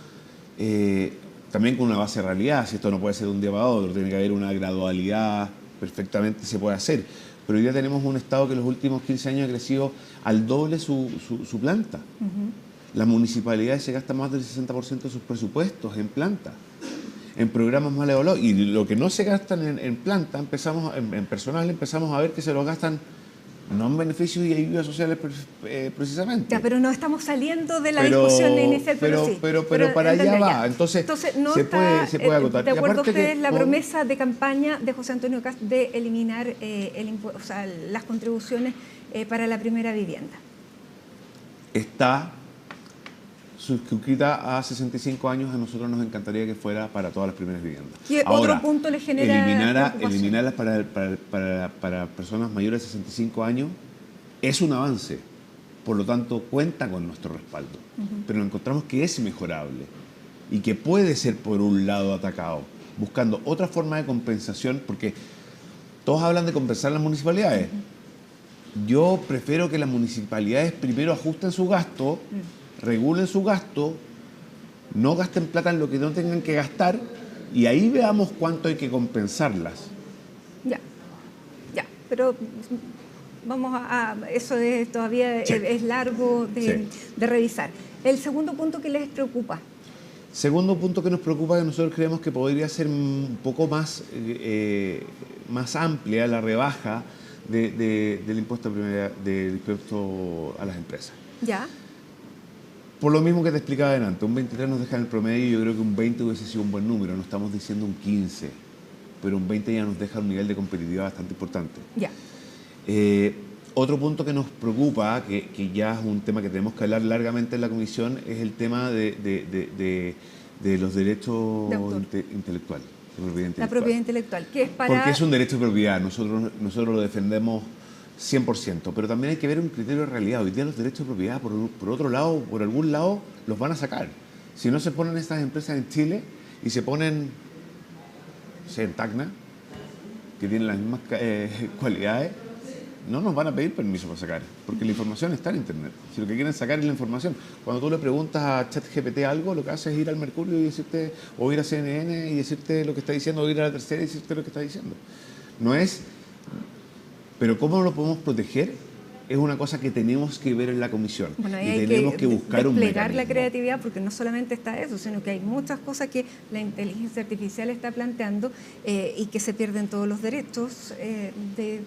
también con una base de realidad. Si esto no puede ser de un día para otro, tiene que haber una gradualidad, perfectamente se puede hacer. Pero hoy día tenemos un Estado que en los últimos 15 años ha crecido al doble su planta. Las municipalidades se gastan más del 60% de sus presupuestos en planta, en programas mal evaluados. Y lo que no se gastan en planta, en personal, empezamos a ver que se lo gastan no en beneficios y ayudas sociales precisamente. Ya, pero no estamos saliendo de la discusión inicial, pero para allá va. Entonces no se puede agotar. De acuerdo a ustedes, la promesa de campaña de José Antonio Kast de eliminar las contribuciones para la primera vivienda. Está suscrita a 65 años, a nosotros nos encantaría que fuera para todas las primeras viviendas. ¿Qué otro punto le genera eliminarlas para personas mayores de 65 años es un avance, por lo tanto cuenta con nuestro respaldo, pero encontramos que es mejorable y que puede ser por un lado atacado, buscando otra forma de compensación, porque todos hablan de compensar las municipalidades. Yo prefiero que las municipalidades primero ajusten su gasto, regulen su gasto, no gasten plata en lo que no tengan que gastar y ahí veamos cuánto hay que compensarlas. Ya, pero vamos a eso todavía es largo de revisar. El segundo punto que les preocupa. Segundo punto que nos preocupa, que nosotros creemos que podría ser un poco más amplia la rebaja del impuesto a las empresas. Ya. Por lo mismo que te explicaba adelante, un 23 nos deja en el promedio y yo creo que un 20 hubiese sido un buen número, no estamos diciendo un 15, pero un 20 ya nos deja un nivel de competitividad bastante importante. Ya. Otro punto que nos preocupa, que ya es un tema que tenemos que hablar largamente en la comisión, es el tema de los derechos intelectuales. La propiedad intelectual, que es para... Porque es un derecho de propiedad, nosotros lo defendemos 100%, pero también hay que ver un criterio de realidad. Hoy día los derechos de propiedad, por otro lado, por algún lado, los van a sacar. Si no se ponen estas empresas en Chile y se ponen, en Tacna, que tienen las mismas cualidades, no nos van a pedir permiso para sacar, porque la información está en Internet. Si lo que quieren sacar es la información. Cuando tú le preguntas a ChatGPT algo, lo que hace es ir al Mercurio y decirte, o ir a CNN y decirte lo que está diciendo, o ir a La Tercera y decirte lo que está diciendo. No es... Pero cómo lo podemos proteger es una cosa que tenemos que ver en la comisión. Bueno, y tenemos que buscar un mecanismo. Desplegar la creatividad, porque no solamente está eso, sino que hay muchas cosas que la inteligencia artificial está planteando y que se pierden todos los derechos de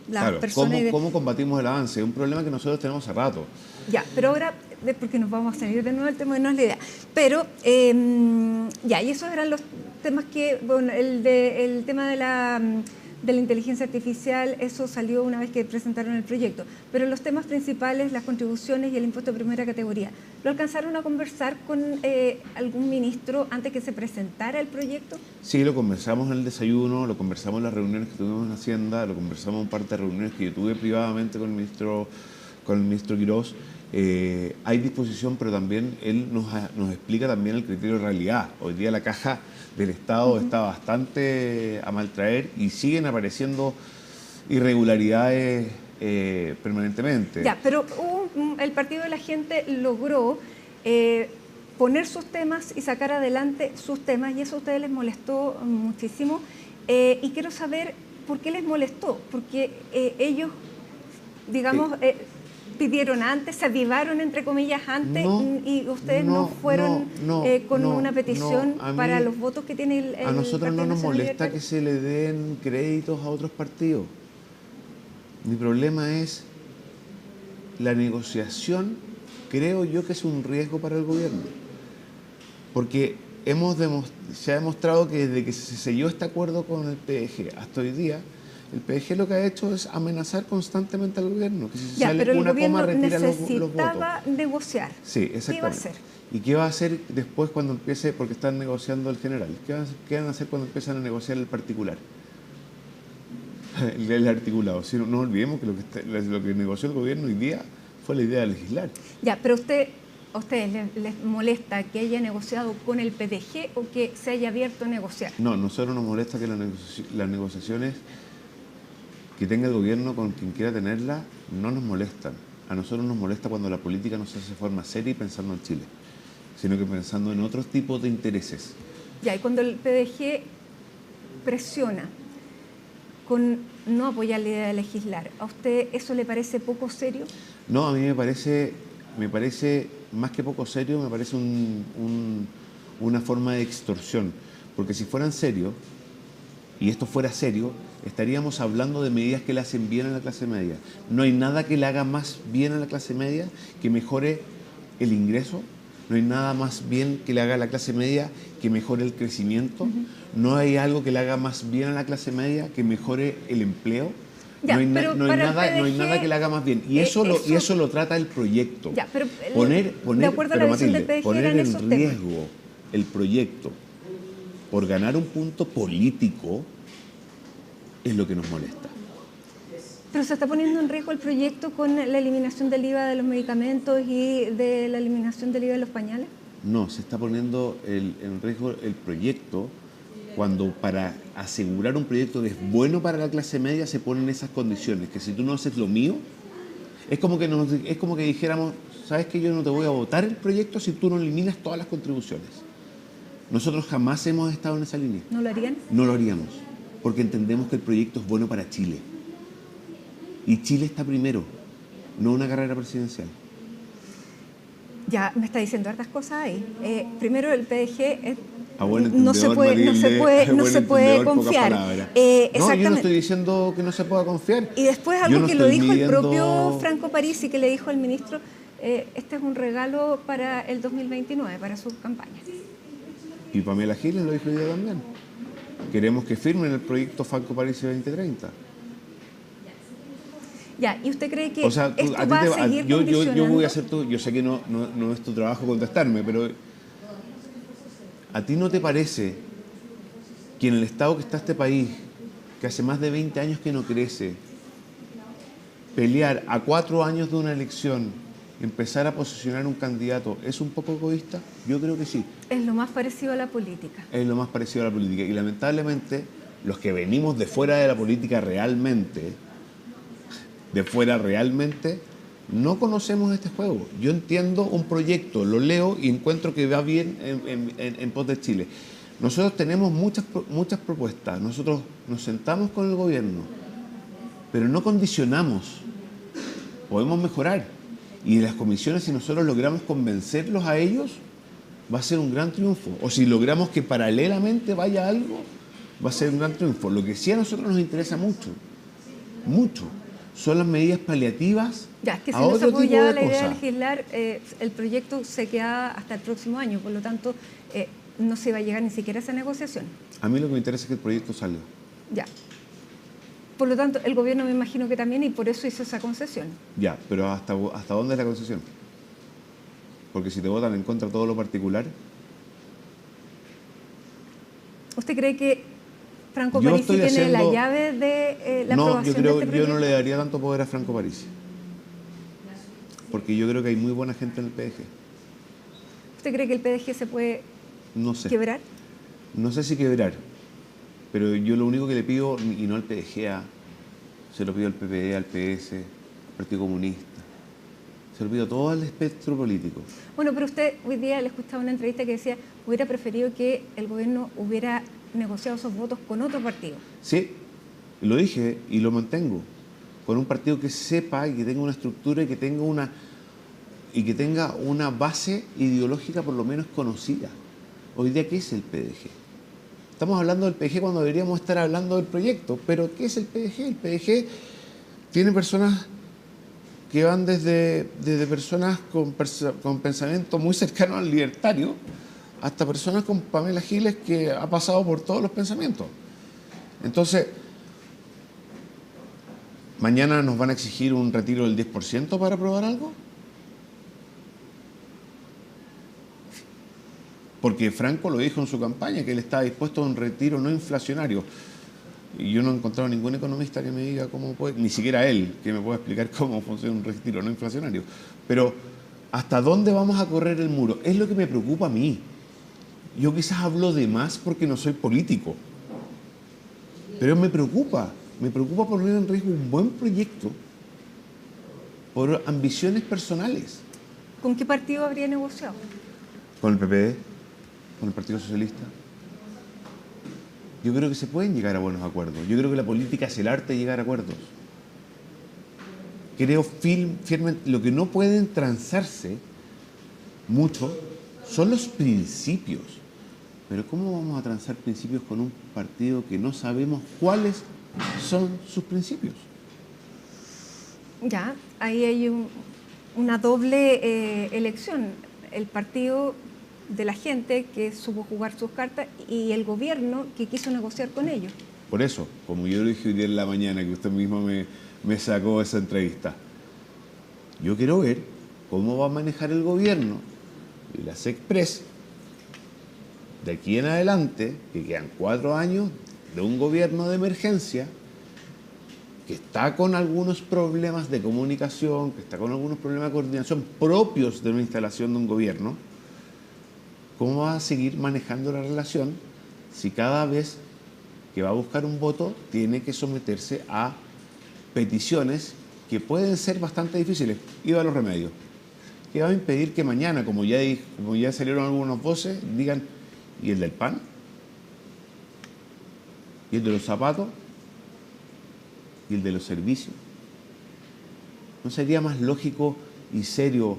las personas. ¿Cómo combatimos el avance? Es un problema que nosotros tenemos hace rato. Ya, pero ahora, porque nos vamos a salir de nuevo del tema, no es la idea. Pero, y esos eran los temas que, bueno, el tema de la inteligencia artificial, eso salió una vez que presentaron el proyecto. Pero los temas principales, las contribuciones y el impuesto de primera categoría, ¿lo alcanzaron a conversar con algún ministro antes que se presentara el proyecto? Sí, lo conversamos en el desayuno, lo conversamos en las reuniones que tuvimos en Hacienda, lo conversamos en parte de reuniones que yo tuve privadamente con el ministro Quirós. Hay disposición, pero también él nos explica también el criterio de realidad. Hoy día la caja del Estado está bastante a mal traer y siguen apareciendo irregularidades permanentemente. Ya, pero el Partido de la Gente logró poner sus temas y sacar adelante sus temas, y eso a ustedes les molestó muchísimo. Y quiero saber por qué les molestó, porque ellos, digamos... pidieron antes, se avivaron entre comillas antes y ustedes no fueron con una petición para los votos que tiene el a nosotros no nos molesta que se le den créditos a otros partidos. Mi problema es la negociación. Creo yo que es un riesgo para el gobierno, porque se ha demostrado que desde que se selló este acuerdo con el PDG hasta hoy día, el PDG lo que ha hecho es amenazar constantemente al gobierno, que si se sale una coma retira los votos. Necesitaba negociar. Sí, exactamente. ¿Qué iba a hacer? ¿Y qué va a hacer después cuando empiece, porque están negociando el general? ¿Qué van a hacer cuando empiezan a negociar el particular? El articulado. Si no olvidemos que lo que negoció el gobierno hoy día fue la idea de legislar. Ya, pero ¿a ustedes les molesta que haya negociado con el PDG o que se haya abierto a negociar? No, a nosotros nos molesta que las negociaciones que tenga el gobierno con quien quiera tenerla no nos molestan. A nosotros nos molesta cuando la política no se hace de forma seria y pensando en Chile, sino que pensando en otros tipos de intereses. Ya, y cuando el PDG presiona con no apoyar la idea de legislar, ¿a usted eso le parece poco serio? No, a mí me parece más que poco serio, me parece una forma de extorsión. Porque si fueran serios, y esto fuera serio, estaríamos hablando de medidas que le hacen bien a la clase media. No hay nada que le haga más bien a la clase media que mejore el ingreso. No hay nada más bien que le haga a la clase media que mejore el crecimiento. No hay algo que le haga más bien a la clase media que mejore el empleo. Ya, no hay PDG, nada que le haga más bien. Y eso lo trata el proyecto. Ya, pero de acuerdo a la visión del PDG, poner en riesgo el proyecto por ganar un punto político es lo que nos molesta. Pero se está poniendo en riesgo el proyecto con la eliminación del IVA de los medicamentos y de la eliminación del IVA de los pañales. No, se está poniendo en riesgo el proyecto cuando para asegurar un proyecto que es bueno para la clase media se ponen esas condiciones, que si tú no haces lo mío, es como que dijéramos, ¿sabes qué? Yo no te voy a votar el proyecto si tú no eliminas todas las contribuciones. Nosotros jamás hemos estado en esa línea. ¿No lo harían? No lo haríamos, porque entendemos que el proyecto es bueno para Chile. Y Chile está primero, no una carrera presidencial. Ya me está diciendo hartas cosas ahí. Primero, el PDG no se puede confiar. No, yo no estoy diciendo que no se pueda confiar. Y después algo que lo dijo el propio Franco Parisi, que le dijo al ministro, este es un regalo para el 2029, para su campaña. Y Pamela Giles lo dijo hoy día también. Queremos que firmen el proyecto Franco Parisi 2030. Ya, ¿y usted cree que o sea, esto va a seguir condicionando? Yo voy a hacer yo sé que no es tu trabajo contestarme, pero ¿a ti no te parece que en el estado que está este país, que hace más de 20 años que no crece, pelear a 4 años de una elección, empezar a posicionar un candidato, es un poco egoísta? Yo creo que sí. Es lo más parecido a la política. Es lo más parecido a la política. Y lamentablemente, los que venimos de fuera de la política realmente, no conocemos este juego. Yo entiendo un proyecto, lo leo y encuentro que va bien en pos de Chile. Nosotros tenemos muchas propuestas, nosotros nos sentamos con el gobierno, pero no condicionamos. Podemos mejorar. Y en las comisiones, si nosotros logramos convencerlos a ellos, va a ser un gran triunfo. O si logramos que paralelamente vaya algo, va a ser un gran triunfo. Lo que sí a nosotros nos interesa mucho, son las medidas paliativas. Ya, es que si no se apoyaba la idea de legislar, el proyecto se queda hasta el próximo año, por lo tanto, no se va a llegar ni siquiera a esa negociación. A mí lo que me interesa es que el proyecto salga. Ya. Por lo tanto, el gobierno me imagino que también, y por eso hizo esa concesión. Ya, pero ¿hasta dónde es la concesión? Porque si te votan en contra de todo lo particular. ¿Usted cree que Franco Parisi tiene la llave de la aprobación de este proyecto? Yo no le daría tanto poder a Franco Parisi. Porque yo creo que hay muy buena gente en el PDG. ¿Usted cree que el PDG se puede quebrar? No sé si quebrar. Pero yo lo único que le pido, y no al PDG, se lo pido al PPD, al PS, al Partido Comunista, se lo pido a todo el espectro político. Bueno, pero usted hoy día le escuchaba una entrevista que decía, hubiera preferido que el gobierno hubiera negociado esos votos con otro partido. Sí, lo dije y lo mantengo, con un partido que sepa y que tenga una estructura y que tenga una base ideológica por lo menos conocida. Hoy día, ¿qué es el PDG? Estamos hablando del PDG cuando deberíamos estar hablando del proyecto, pero ¿qué es el PDG? El PDG tiene personas que van desde personas con pensamiento muy cercano al libertario hasta personas con Pamela Giles que ha pasado por todos los pensamientos. Entonces, ¿mañana nos van a exigir un retiro del 10% para aprobar algo? Porque Franco lo dijo en su campaña, que él estaba dispuesto a un retiro no inflacionario. Y yo no he encontrado ningún economista que me diga cómo puede, ni siquiera él, que me pueda explicar cómo funciona un retiro no inflacionario. Pero, ¿hasta dónde vamos a correr el muro? Es lo que me preocupa a mí. Yo quizás hablo de más porque no soy político. Pero me preocupa poner en riesgo un buen proyecto por ambiciones personales. ¿Con qué partido habría negociado? Con el PPD, con el Partido Socialista. Yo creo que se pueden llegar a buenos acuerdos. Yo creo que la política es el arte de llegar a acuerdos. Creo firmemente, lo que no pueden transarse mucho son los principios. Pero ¿cómo vamos a transar principios con un partido que no sabemos cuáles son sus principios? Ya, ahí hay una doble elección. El partido de la gente que supo jugar sus cartas y el gobierno que quiso negociar con ellos. Por eso, como yo lo dije hoy día en la mañana, que usted mismo me sacó esa entrevista, yo quiero ver cómo va a manejar el gobierno y la SECPRES de aquí en adelante, que quedan 4 años de un gobierno de emergencia que está con algunos problemas de comunicación, que está con algunos problemas de coordinación propios de una instalación de un gobierno. ¿Cómo va a seguir manejando la relación si cada vez que va a buscar un voto tiene que someterse a peticiones que pueden ser bastante difíciles? Iba a los remedios. ¿Qué va a impedir que mañana, como ya salieron algunas voces, digan, ¿y el del pan? ¿Y el de los zapatos? ¿Y el de los servicios? ¿No sería más lógico y serio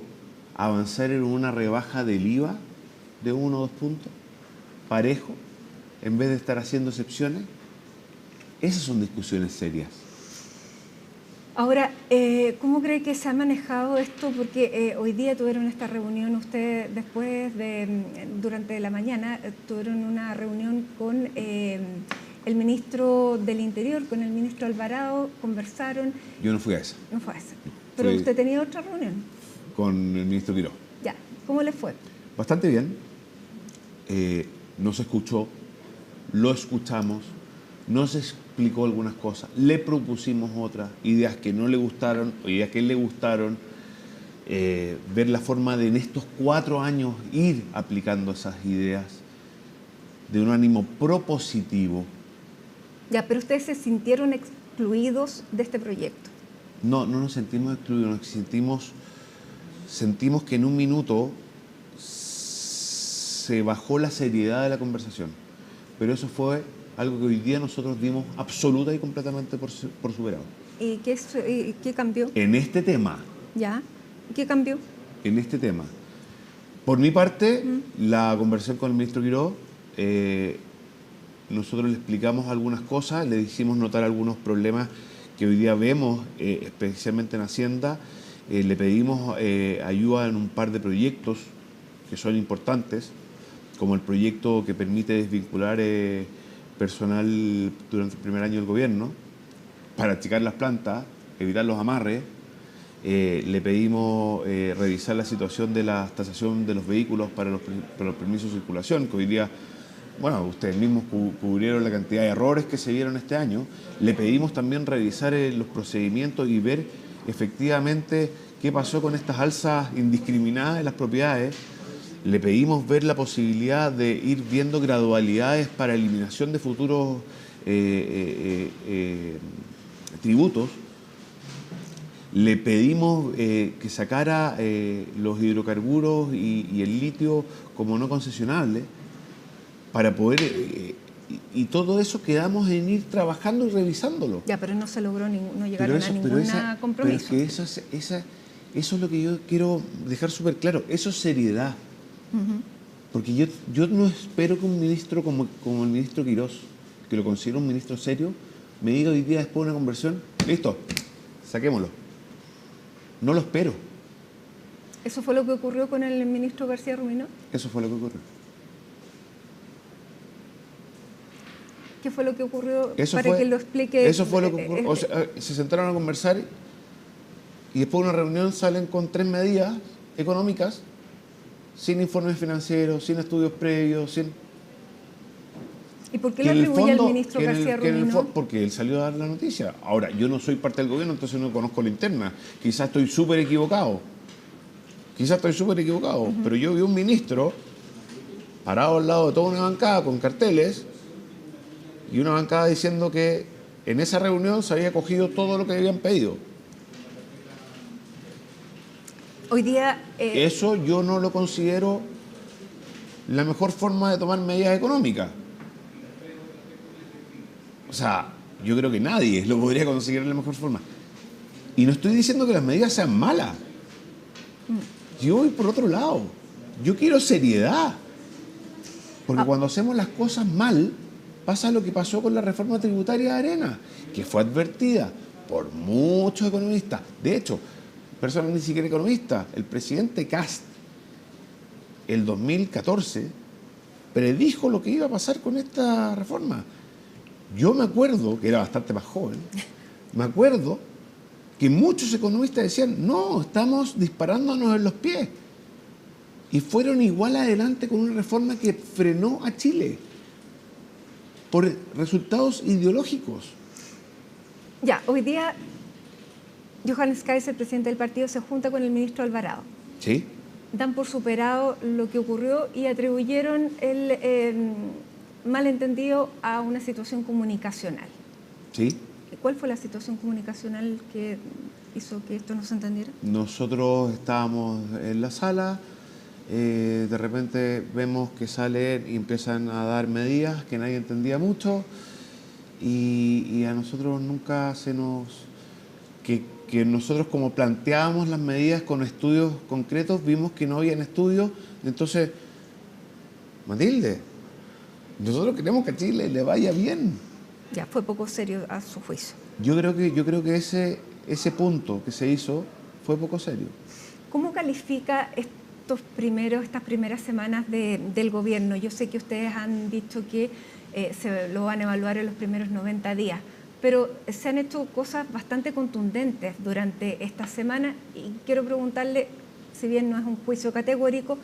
avanzar en una rebaja del IVA de 1 o 2 puntos, parejo, en vez de estar haciendo excepciones? Esas son discusiones serias. Ahora, ¿cómo cree que se ha manejado esto? Porque hoy día tuvieron esta reunión, ustedes durante la mañana, tuvieron una reunión con el ministro del Interior, con el ministro Alvarado, conversaron. Yo no fui a esa. No fue a esa. Pero usted tenía otra reunión. Con el ministro Quirós. Ya, ¿cómo le fue? Bastante bien. Nos escuchó, lo escuchamos, nos explicó algunas cosas, le propusimos otras, ideas que no le gustaron, ideas que le gustaron, ver la forma de en estos 4 años ir aplicando esas ideas de un ánimo propositivo. Ya, pero ustedes se sintieron excluidos de este proyecto. No nos sentimos excluidos, sentimos que en un minuto se bajó la seriedad de la conversación, pero eso fue algo que hoy día nosotros dimos absoluta y completamente por superado. ¿Y qué cambió? En este tema. ¿Ya? ¿Qué cambió? En este tema. Por mi parte, la conversación con el ministro Quirós, nosotros le explicamos algunas cosas, le hicimos notar algunos problemas que hoy día vemos, especialmente en Hacienda. Le pedimos ayuda en un par de proyectos que son importantes, como el proyecto que permite desvincular personal durante el primer año del gobierno para achicar las plantas, evitar los amarres. Le pedimos revisar la situación de la tasación de los vehículos para los permisos de circulación, que hoy día, bueno, ustedes mismos cubrieron la cantidad de errores que se vieron este año. Le pedimos también revisar los procedimientos y ver efectivamente qué pasó con estas alzas indiscriminadas en las propiedades. Le pedimos ver la posibilidad de ir viendo gradualidades para eliminación de futuros tributos. Le pedimos que sacara los hidrocarburos y el litio como no concesionables para poder... y todo eso quedamos en ir trabajando y revisándolo. Ya, pero no se logró, no llegaron a ningún compromiso. Pero es que eso es lo que yo quiero dejar súper claro. Eso es seriedad. Porque yo no espero que un ministro como el ministro Quirós, que lo considero un ministro serio, me diga hoy día después de una conversión, listo, saquémoslo. No lo espero. ¿Eso fue lo que ocurrió con el ministro García Ruminó? Eso fue lo que ocurrió. ¿Qué fue lo que ocurrió que lo explique? Eso fue lo que ocurrió. O sea, se sentaron a conversar y después de una reunión salen con 3 medidas económicas sin informes financieros, sin estudios previos, sin... ¿Y por qué le atribuye al ministro García Ruminó? Porque él salió a dar la noticia. Ahora, yo no soy parte del gobierno, entonces no conozco la interna. Quizás estoy súper equivocado. Pero yo vi un ministro parado al lado de toda una bancada con carteles y una bancada diciendo que en esa reunión se había cogido todo lo que habían pedido. Hoy día... Eso yo no lo considero la mejor forma de tomar medidas económicas. O sea, yo creo que nadie lo podría conseguir de la mejor forma. Y no estoy diciendo que las medidas sean malas. Yo voy por otro lado. Yo quiero seriedad. Porque cuando hacemos las cosas mal, pasa lo que pasó con la reforma tributaria de Arena, que fue advertida por muchos economistas. De hecho, personas ni siquiera economistas, el presidente Kast, el 2014, predijo lo que iba a pasar con esta reforma. Yo me acuerdo, que era bastante más joven, me acuerdo que muchos economistas decían, no, estamos disparándonos en los pies. Y fueron igual adelante con una reforma que frenó a Chile por resultados ideológicos. Ya, hoy día Johannes Kaiser, presidente del partido, se junta con el ministro Alvarado. Sí. Dan por superado lo que ocurrió y atribuyeron el malentendido a una situación comunicacional. Sí. ¿Cuál fue la situación comunicacional que hizo que esto no se entendiera? Nosotros estábamos en la sala, de repente vemos que salen y empiezan a dar medidas que nadie entendía mucho y a nosotros nunca se nos... Que nosotros como planteábamos las medidas con estudios concretos, vimos que no habían estudios, entonces, Matilde, nosotros queremos que a Chile le vaya bien. Ya, fue poco serio a su juicio. Yo creo que ese punto que se hizo fue poco serio. ¿Cómo califica estas primeras semanas del gobierno? Yo sé que ustedes han dicho que se lo van a evaluar en los primeros 90 días, pero se han hecho cosas bastante contundentes durante esta semana y quiero preguntarle, si bien no es un juicio categórico,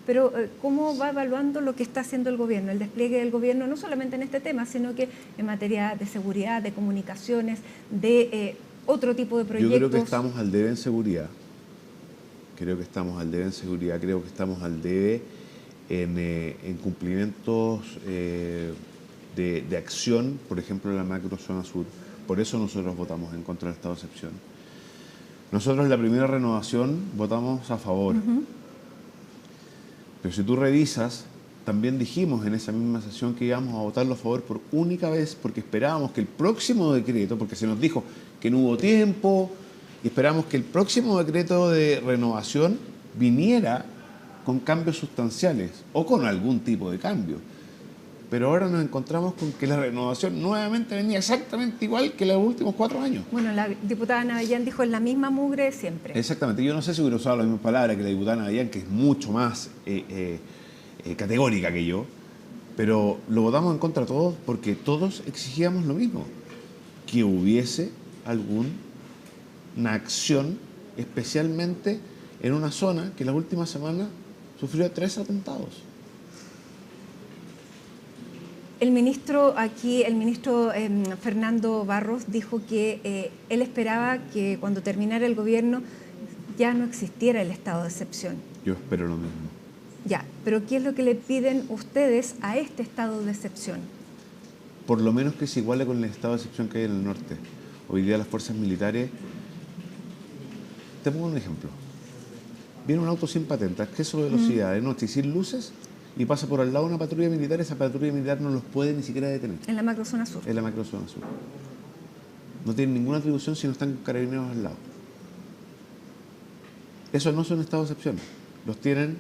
pero ¿cómo va evaluando lo que está haciendo el gobierno, el despliegue del gobierno, no solamente en este tema, sino que en materia de seguridad, de comunicaciones, de otro tipo de proyectos? Yo creo que estamos al debe en seguridad. Creo que estamos al debe en cumplimientos de acción, por ejemplo, en la macrozona sur. Por eso nosotros votamos en contra del estado de excepción. Nosotros en la primera renovación votamos a favor. Pero si tú revisas, también dijimos en esa misma sesión que íbamos a votarlo a favor por única vez porque esperábamos que el próximo decreto, porque se nos dijo que no hubo tiempo, y esperábamos que el próximo decreto de renovación viniera con cambios sustanciales o con algún tipo de cambio. Pero ahora nos encontramos con que la renovación nuevamente venía exactamente igual que los últimos 4 años. Bueno, la diputada Navellán dijo, es la misma mugre de siempre. Exactamente. Yo no sé si hubiera usado la misma palabra que la diputada Navellán, que es mucho más categórica que yo, pero lo votamos en contra todos porque todos exigíamos lo mismo, que hubiese alguna acción, especialmente en una zona que la última semana sufrió 3 atentados. El ministro Fernando Barros dijo que él esperaba que cuando terminara el gobierno ya no existiera el estado de excepción. Yo espero lo mismo. Ya, pero ¿qué es lo que le piden ustedes a este estado de excepción? Por lo menos que se iguale con el estado de excepción que hay en el norte. Hoy día las fuerzas militares... Te pongo un ejemplo. Viene un auto sin patente, a exceso de velocidad, de noche y sin luces, y pasa por al lado una patrulla militar, esa patrulla militar no los puede ni siquiera detener. En la macrozona sur. En la macrozona sur. No tienen ninguna atribución si no están carabineros al lado. Esos no son estados de excepción. Los tienen,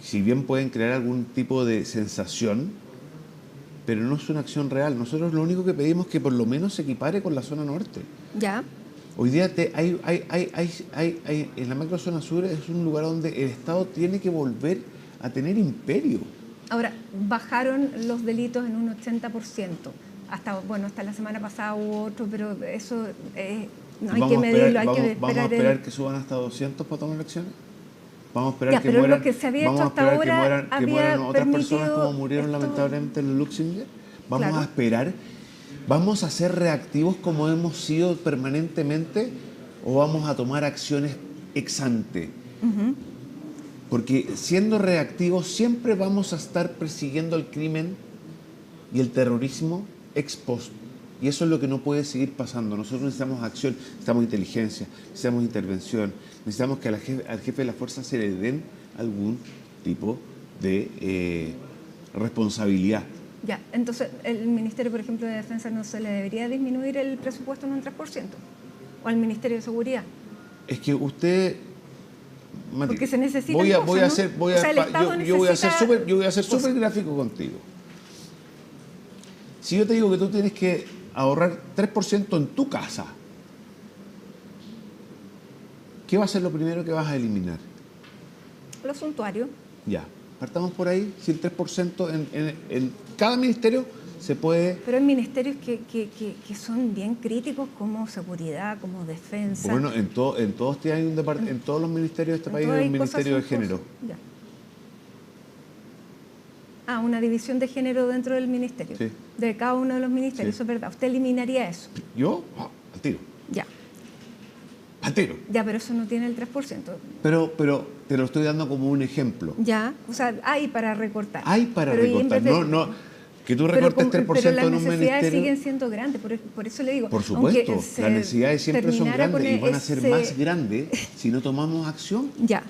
si bien pueden crear algún tipo de sensación, pero no es una acción real. Nosotros lo único que pedimos es que por lo menos se equipare con la zona norte. Ya. Hoy día en la macrozona sur es un lugar donde el Estado tiene que volver a tener imperio. Ahora, bajaron los delitos en un 80%. Hasta la semana pasada hubo otro, pero eso no hay que medirlo, hay que esperar. ¿Vamos a esperar que suban hasta 200 para tomar elecciones? Vamos a esperar ya, que pero mueran, lo que se había hecho hasta ahora que mueran otras personas como murieron lamentablemente en los Luxinger. Vamos a esperar, vamos a ser reactivos como hemos sido permanentemente o vamos a tomar acciones ex ante. Porque siendo reactivos siempre vamos a estar persiguiendo el crimen y el terrorismo ex post. Y eso es lo que no puede seguir pasando. Nosotros necesitamos acción, necesitamos inteligencia, necesitamos intervención, necesitamos que al jefe de la fuerza se le den algún tipo de responsabilidad. Ya, entonces el Ministerio, por ejemplo, de Defensa no se le debería disminuir el presupuesto en un 3%, o al Ministerio de Seguridad. Es que usted... Mati, porque se necesita yo voy a ser súper gráfico contigo. Si yo te digo que tú tienes que ahorrar 3% en tu casa, ¿qué va a ser lo primero que vas a eliminar? Los suntuarios. Ya, partamos por ahí. Si el 3% en cada ministerio se puede... Pero hay ministerios que son bien críticos, como seguridad, como defensa. Bueno, en todos hay un en todos los ministerios de este país hay un ministerio de género. Ya. Ah, una división de género dentro del ministerio. Sí. De cada uno de los ministerios, eso es verdad. ¿Usted eliminaría eso? ¿Yo? Al tiro. Ya. Al tiro. Ya, pero eso no tiene el 3%. Pero te lo estoy dando como un ejemplo. Ya, o sea, hay para recortar. Hay para recortar, no, que tú recortes 3% en un ministerio... Pero las necesidades siguen siendo grandes, por eso le digo... Por supuesto, las necesidades siempre son grandes y van a ser más grandes si no tomamos acción. Ya.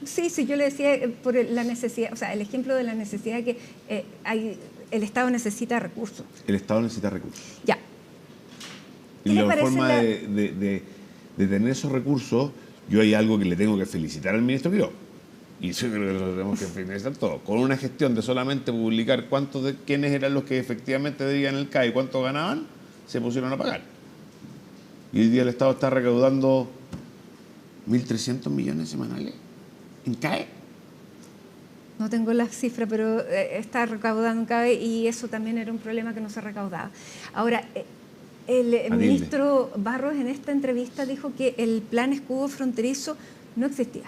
Sí, yo le decía por la necesidad, o sea, el ejemplo de la necesidad que el Estado necesita recursos. El Estado necesita recursos. Ya. Y la forma de tener esos recursos, yo hay algo que le tengo que felicitar al ministro Quiroga. Y eso creo que lo tenemos que felicitar todos. Con una gestión de solamente publicar quiénes eran los que efectivamente debían el CAE y cuánto ganaban, se pusieron a pagar. Y hoy día el Estado está recaudando 1.300 millones semanales en CAE. No tengo la cifra, pero está recaudando en CAE y eso también era un problema que no se recaudaba. Ahora, el ministro Barros en esta entrevista dijo que el plan escudo fronterizo no existía,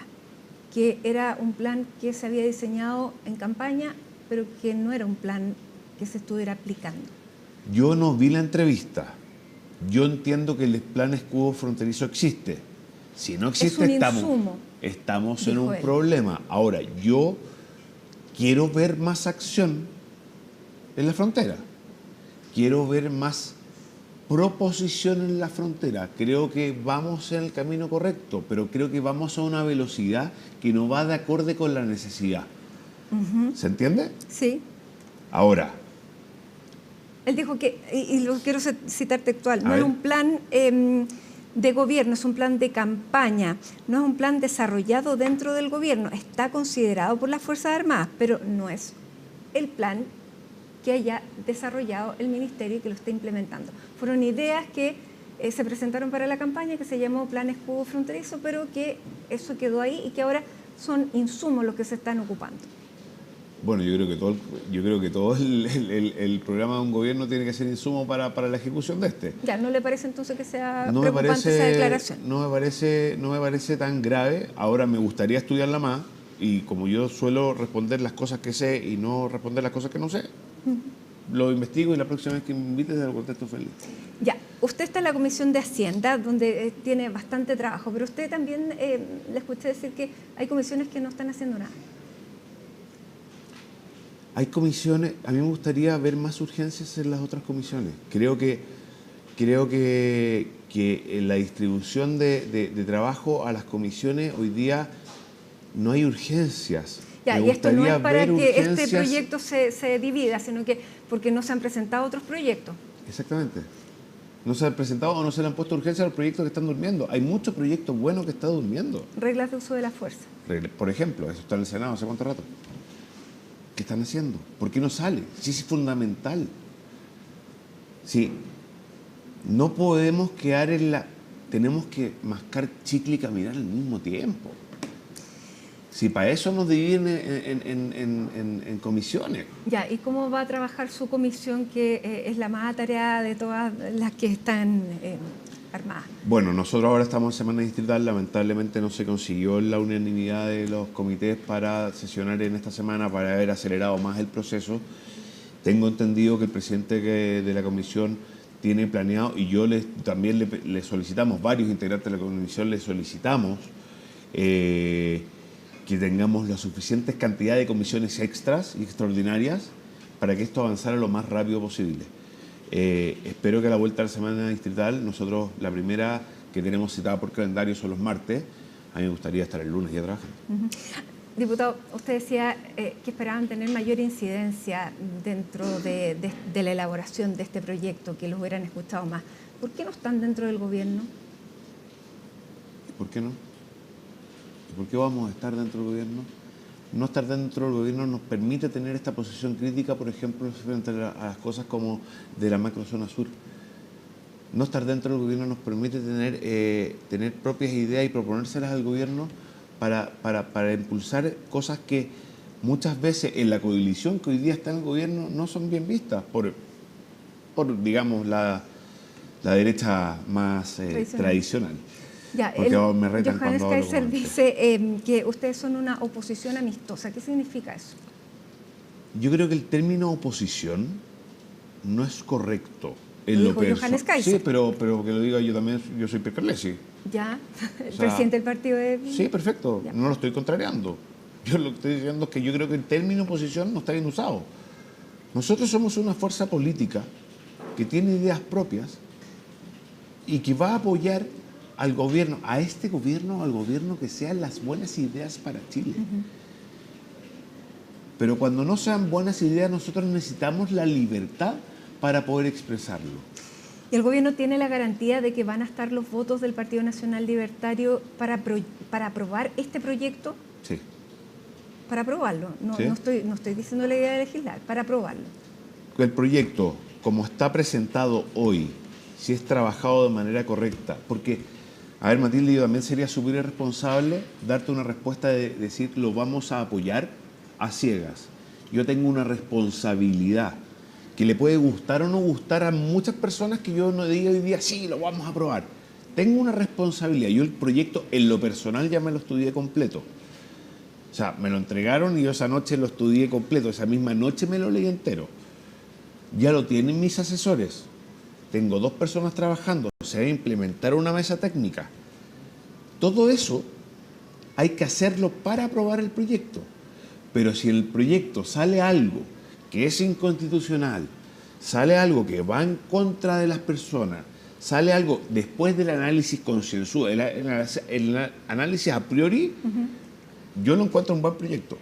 que era un plan que se había diseñado en campaña, pero que no era un plan que se estuviera aplicando. Yo no vi la entrevista. Yo entiendo que el plan escudo fronterizo existe. Si no existe, estamos en un problema. Ahora, yo quiero ver más acción en la frontera. Quiero ver más proposición en la frontera. Creo que vamos en el camino correcto, pero creo que vamos a una velocidad que no va de acorde con la necesidad. ¿Se entiende? Sí. Ahora. Él dijo que, y lo quiero citar textual, no es un plan de gobierno, es un plan de campaña, no es un plan desarrollado dentro del gobierno, está considerado por las Fuerzas Armadas, pero no es el plan que haya desarrollado el ministerio y que lo esté implementando. Fueron ideas que se presentaron para la campaña, que se llamó Plan Escudo Fronterizo, pero que eso quedó ahí y que ahora son insumos los que se están ocupando. Bueno, yo creo que todo el programa de un gobierno tiene que ser insumo para la ejecución de este. Ya, ¿no le parece entonces que sea preocupante esa declaración? No me parece tan grave. Ahora me gustaría estudiarla más y como yo suelo responder las cosas que sé y no responder las cosas que no sé, lo investigo y la próxima vez que me invites te lo contesto feliz. Ya, usted está en la Comisión de Hacienda, donde tiene bastante trabajo, pero usted también le escuché decir que hay comisiones que no están haciendo nada. Hay comisiones, a mí me gustaría ver más urgencias en las otras comisiones. Creo que en la distribución de trabajo a las comisiones hoy día no hay urgencias. Ya, y esto no es para que este proyecto se divida, sino que porque no se han presentado otros proyectos. Exactamente. No se han presentado o no se le han puesto urgencia a los proyectos que están durmiendo. Hay muchos proyectos buenos que están durmiendo. Reglas de uso de la fuerza. Por ejemplo, eso está en el Senado hace cuánto rato. ¿Qué están haciendo? ¿Por qué no sale? Sí, es fundamental. Sí, no podemos quedar tenemos que mascar chicle y caminar al mismo tiempo. Si para eso nos dividen en comisiones. Ya, ¿y cómo va a trabajar su comisión, que es la más atareada de todas las que están armadas? Bueno, nosotros ahora estamos en semana distrital. Lamentablemente no se consiguió la unanimidad de los comités para sesionar en esta semana, para haber acelerado más el proceso. Tengo entendido que el presidente de la comisión tiene planeado, y yo también le solicitamos, varios integrantes de la comisión le solicitamos que tengamos la suficiente cantidad de comisiones extras y extraordinarias para que esto avanzara lo más rápido posible. Espero que a la vuelta de la semana distrital, nosotros la primera que tenemos citada por calendario son los martes. A mí me gustaría estar el lunes ya trabajando. Diputado, usted decía que esperaban tener mayor incidencia dentro de la elaboración de este proyecto, que los hubieran escuchado más. ¿Por qué no están dentro del gobierno? ¿Por qué no? ¿Por qué vamos a estar dentro del gobierno? No estar dentro del gobierno nos permite tener esta posición crítica, por ejemplo, frente a las cosas como de la macrozona sur. No estar dentro del gobierno nos permite tener propias ideas y proponérselas al gobierno para impulsar cosas que muchas veces en la coalición que hoy día está en el gobierno no son bien vistas, por por, digamos, la derecha más tradicional. Ya, me retan Johannes cuando Kaiser dice que ustedes son una oposición amistosa. ¿Qué significa eso? Yo creo que el término oposición no es correcto. Lo dijo Johannes Kaiser. Sí, pero que lo diga yo también, yo soy Pierre Carlesi. Ya, el presidente del partido de... Sí, perfecto, ya. No lo estoy contrariando. Yo lo que estoy diciendo es que yo creo que el término oposición no está bien usado. Nosotros somos una fuerza política que tiene ideas propias y que va a apoyar al gobierno, al gobierno que sean las buenas ideas para Chile. Pero cuando no sean buenas ideas, nosotros necesitamos la libertad para poder expresarlo. ¿Y el gobierno tiene la garantía de que van a estar los votos del Partido Nacional Libertario para aprobar este proyecto? Sí. Para aprobarlo, ¿Sí? no estoy diciendo la idea de legislar, para aprobarlo. El proyecto, como está presentado hoy, si es trabajado de manera correcta, porque, a ver, Matilde, yo también sería súper irresponsable darte una respuesta de decir lo vamos a apoyar a ciegas. Yo tengo una responsabilidad que le puede gustar o no gustar a muchas personas que yo no diga hoy día, sí, lo vamos a aprobar. Tengo una responsabilidad. Yo el proyecto, en lo personal, ya me lo estudié completo. O sea, me lo entregaron y yo esa noche lo estudié completo. Esa misma noche me lo leí entero. Ya lo tienen mis asesores. Tengo 2 personas trabajando. Se va a implementar una mesa técnica. Todo eso hay que hacerlo para aprobar el proyecto. Pero si el proyecto sale algo que es inconstitucional, sale algo que va en contra de las personas, sale algo después del análisis concienzudo, el análisis a priori, yo lo encuentro un buen proyecto,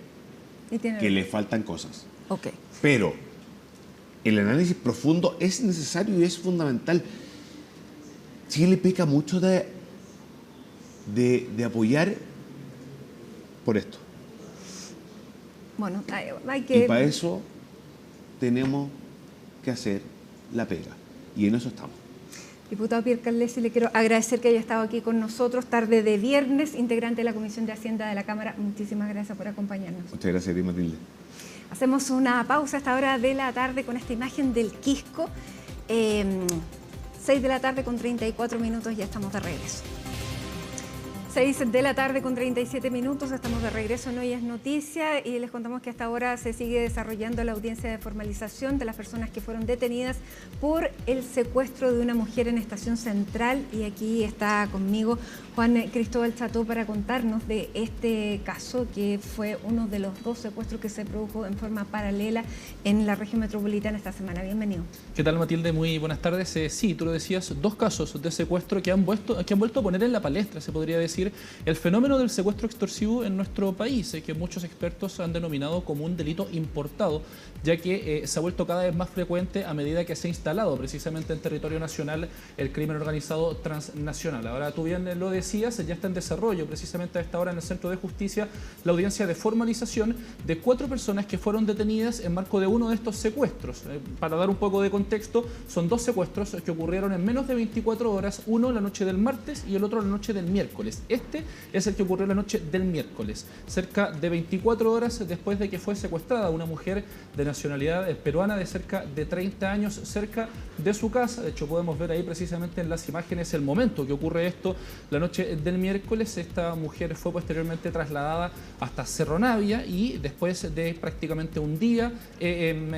que le faltan cosas. Okay. Pero el análisis profundo es necesario y es fundamental. Chile peca mucho de apoyar por esto. Bueno, hay que... Y para eso tenemos que hacer la pega. Y en eso estamos. Diputado Pierre Carlesi, le quiero agradecer que haya estado aquí con nosotros, tarde de viernes, integrante de la Comisión de Hacienda de la Cámara. Muchísimas gracias por acompañarnos. Muchas gracias a ti, Matilde. Hacemos una pausa a esta hora de la tarde con esta imagen del Quisco. 6 de la tarde con 34 minutos, ya estamos de regreso. 6 de la tarde con 37 minutos, estamos de regreso en Hoy es Noticia y les contamos que hasta ahora se sigue desarrollando la audiencia de formalización de las personas que fueron detenidas por el secuestro de una mujer en Estación Central, y aquí está conmigo Juan Cristóbal Cható para contarnos de este caso, que fue uno de los 2 secuestros que se produjo en forma paralela en la región metropolitana esta semana. Bienvenido. ¿Qué tal, Matilde? Muy buenas tardes. Sí, tú lo decías, 2 casos de secuestro que han vuelto a poner en la palestra, se podría decir, el fenómeno del secuestro extorsivo en nuestro país, que muchos expertos han denominado como un delito importado, ya que se ha vuelto cada vez más frecuente a medida que se ha instalado precisamente en territorio nacional el crimen organizado transnacional. Ahora, tú bien lo decías, ya está en desarrollo precisamente a esta hora en el Centro de Justicia la audiencia de formalización de 4 personas que fueron detenidas en marco de uno de estos secuestros. Para dar un poco de contexto, son 2 secuestros que ocurrieron en menos de 24 horas, uno la noche del martes y el otro la noche del miércoles. Este es el que ocurrió la noche del miércoles, cerca de 24 horas después de que fue secuestrada una mujer de nacionalidad peruana de cerca de 30 años cerca de su casa. De hecho, podemos ver ahí precisamente en las imágenes el momento que ocurre esto la noche del miércoles. Esta mujer fue posteriormente trasladada hasta Cerro Navia y después de prácticamente un día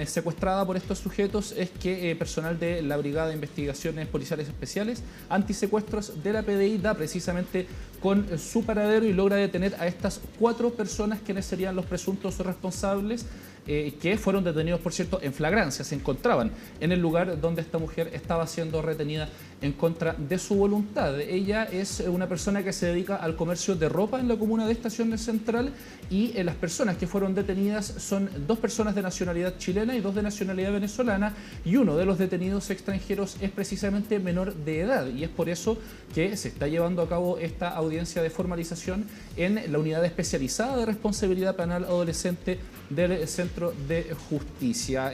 secuestrada por estos sujetos es que personal de la Brigada de Investigaciones Policiales Especiales Antisecuestros de la PDI da precisamente con su paradero y logra detener a estas 4 personas quienes serían los presuntos responsables, que fueron detenidos, por cierto, en flagrancia. Se encontraban en el lugar donde esta mujer estaba siendo retenida en contra de su voluntad. Ella es una persona que se dedica al comercio de ropa en la comuna de Estación Central y las personas que fueron detenidas son 2 personas de nacionalidad chilena y 2 de nacionalidad venezolana, y uno de los detenidos extranjeros es precisamente menor de edad, y es por eso que se está llevando a cabo esta audiencia de formalización en la Unidad Especializada de Responsabilidad Penal Adolescente del Centro de Justicia.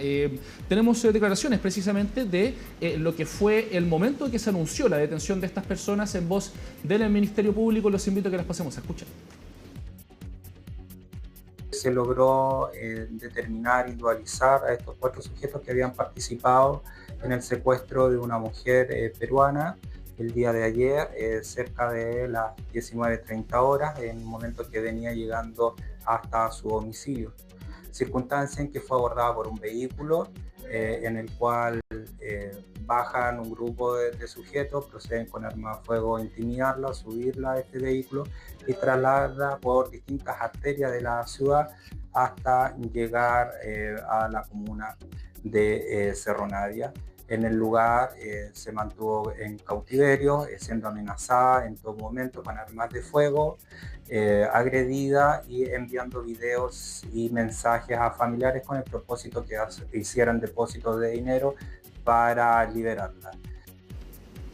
Tenemos declaraciones precisamente de lo que fue el momento en que se anunció la detención de estas personas en voz del Ministerio Público. Los invito a que las pasemos a escuchar. se logró determinar, individualizar a estos 4 sujetos que habían participado en el secuestro de una mujer peruana el día de ayer, cerca de las 19:30 horas, en el momento que venía llegando hasta su domicilio. Circunstancia en que fue abordada por un vehículo en el cual bajan un grupo de sujetos, proceden con arma de fuego a intimidarla, subirla a este vehículo y trasladarla por distintas arterias de la ciudad hasta llegar a la comuna de Cerro Navia. En el lugar se mantuvo en cautiverio, siendo amenazada en todo momento con armas de fuego, agredida y enviando videos y mensajes a familiares con el propósito que hicieran depósitos de dinero para liberarla.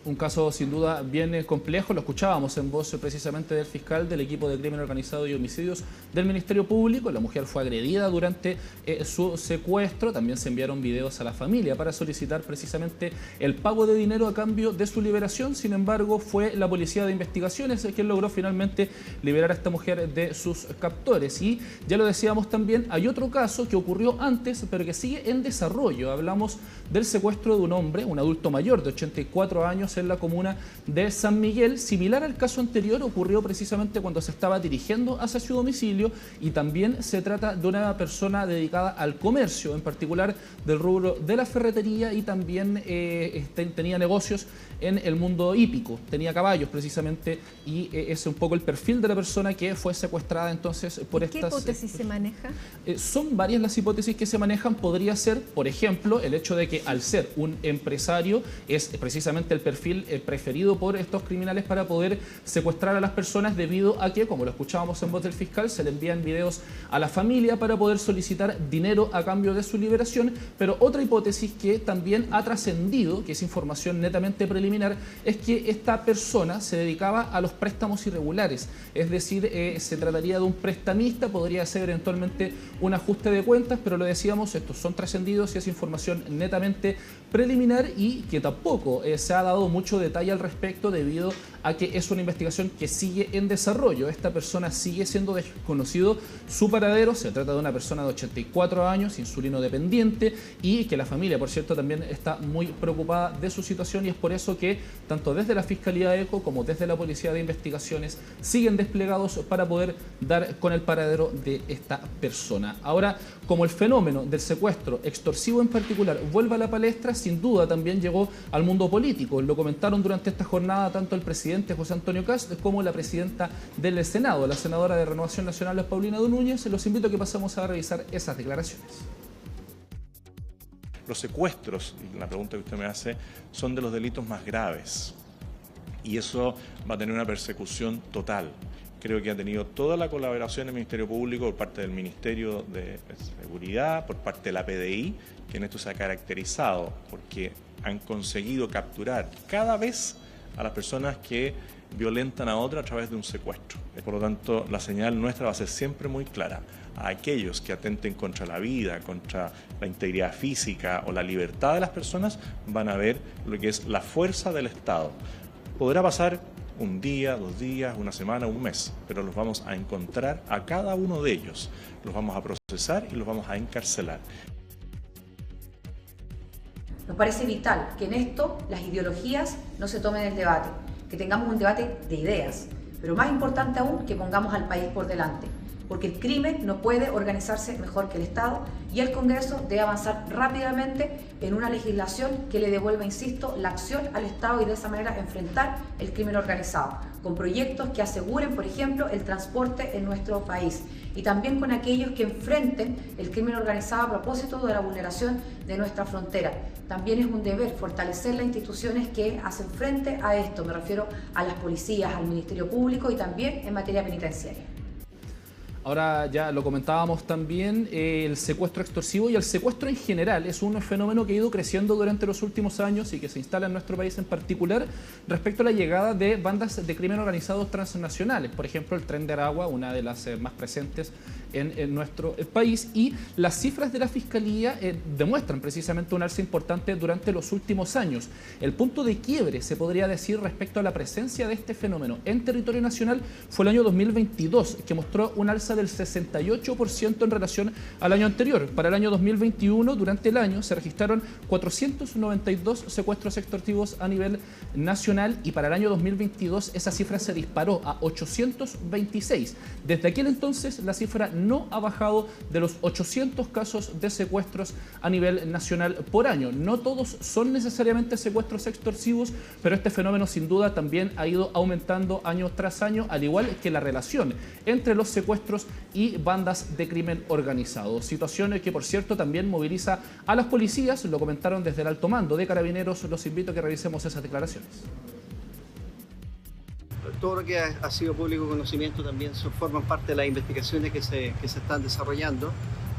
Un caso sin duda bien complejo, lo escuchábamos en voz precisamente del fiscal del equipo de crimen organizado y homicidios del Ministerio Público. La mujer fue agredida durante su secuestro, también se enviaron videos a la familia para solicitar precisamente el pago de dinero a cambio de su liberación. Sin embargo, fue la Policía de Investigaciones quien logró finalmente liberar a esta mujer de sus captores. Y ya lo decíamos también, hay otro caso que ocurrió antes, pero que sigue en desarrollo. Hablamos del secuestro de un hombre, un adulto mayor de 84 años, en la comuna de San Miguel. Similar al caso anterior, ocurrió precisamente cuando se estaba dirigiendo hacia su domicilio, y también se trata de una persona dedicada al comercio, en particular del rubro de la ferretería, y también tenía negocios en el mundo hípico, tenía caballos precisamente, y ese es un poco el perfil de la persona que fue secuestrada entonces por estas... ¿Qué hipótesis se maneja? Son varias las hipótesis que se manejan. Podría ser, por ejemplo, el hecho de que al ser un empresario es precisamente el perfil preferido por estos criminales para poder secuestrar a las personas, debido a que, como lo escuchábamos en voz del fiscal, se le envían videos a la familia para poder solicitar dinero a cambio de su liberación. Pero otra hipótesis que también ha trascendido, que es información netamente preliminar, es que esta persona se dedicaba a los préstamos irregulares, es decir, se trataría de un prestamista, podría ser eventualmente un ajuste de cuentas, pero lo decíamos, estos son trascendidos y es información netamente preliminar, y que tampoco se ha dado mucho detalle al respecto, debido a que es una investigación que sigue en desarrollo. Esta persona sigue siendo desconocido su paradero. Se trata de una persona de 84 años, insulino dependiente, y que la familia, por cierto, también está muy preocupada de su situación, y es por eso que tanto desde la Fiscalía ECO como desde la Policía de Investigaciones siguen desplegados para poder dar con el paradero de esta persona. Ahora, como el fenómeno del secuestro extorsivo en particular vuelve a la palestra, sin duda también llegó al mundo político. Lo comentaron durante esta jornada tanto el presidente José Antonio Kast como la presidenta del Senado, la senadora de Renovación Nacional, Paulina Núñez. Los invito a que pasemos a revisar esas declaraciones. Los secuestros, y la pregunta que usted me hace, son de los delitos más graves, y eso va a tener una persecución total. Creo que ha tenido toda la colaboración del Ministerio Público por parte del Ministerio de Seguridad, por parte de la PDI, que en esto se ha caracterizado porque han conseguido capturar cada vez a las personas que violentan a otra a través de un secuestro. Por lo tanto, la señal nuestra va a ser siempre muy clara. A aquellos que atenten contra la vida, contra la integridad física o la libertad de las personas, van a ver lo que es la fuerza del Estado. Podrá pasar un día, 2 días, una semana, un mes, pero los vamos a encontrar a cada uno de ellos, los vamos a procesar y los vamos a encarcelar. Nos parece vital que en esto las ideologías no se tomen el debate, que tengamos un debate de ideas, pero más importante aún, que pongamos al país por delante, porque el crimen no puede organizarse mejor que el Estado, y el Congreso debe avanzar rápidamente en una legislación que le devuelva, insisto, la acción al Estado, y de esa manera enfrentar el crimen organizado, con proyectos que aseguren, por ejemplo, el transporte en nuestro país, y también con aquellos que enfrenten el crimen organizado a propósito de la vulneración de nuestra frontera. También es un deber fortalecer las instituciones que hacen frente a esto, me refiero a las policías, al Ministerio Público, y también en materia penitenciaria. Ahora ya lo comentábamos también, el secuestro extorsivo y el secuestro en general es un fenómeno que ha ido creciendo durante los últimos años y que se instala en nuestro país en particular respecto a la llegada de bandas de crimen organizados transnacionales. Por ejemplo, el Tren de Aragua, una de las más presentes en nuestro país, y las cifras de la Fiscalía demuestran precisamente un alza importante durante los últimos años. El punto de quiebre, se podría decir, respecto a la presencia de este fenómeno en territorio nacional fue el año 2022, que mostró un alza del 68% en relación al año anterior. Para el año 2021, durante el año, se registraron 492 secuestros extorsivos a nivel nacional y para el año 2022 esa cifra se disparó a 826. Desde aquel entonces la cifra no ha bajado de los 800 casos de secuestros a nivel nacional por año. No todos son necesariamente secuestros extorsivos, pero este fenómeno sin duda también ha ido aumentando año tras año, al igual que la relación entre los secuestros y bandas de crimen organizado. Situación que, por cierto, también moviliza a las policías, lo comentaron desde el alto mando de Carabineros. Los invito a que revisemos esas declaraciones. Todo lo que ha sido público conocimiento también forman parte de las investigaciones que se están desarrollando,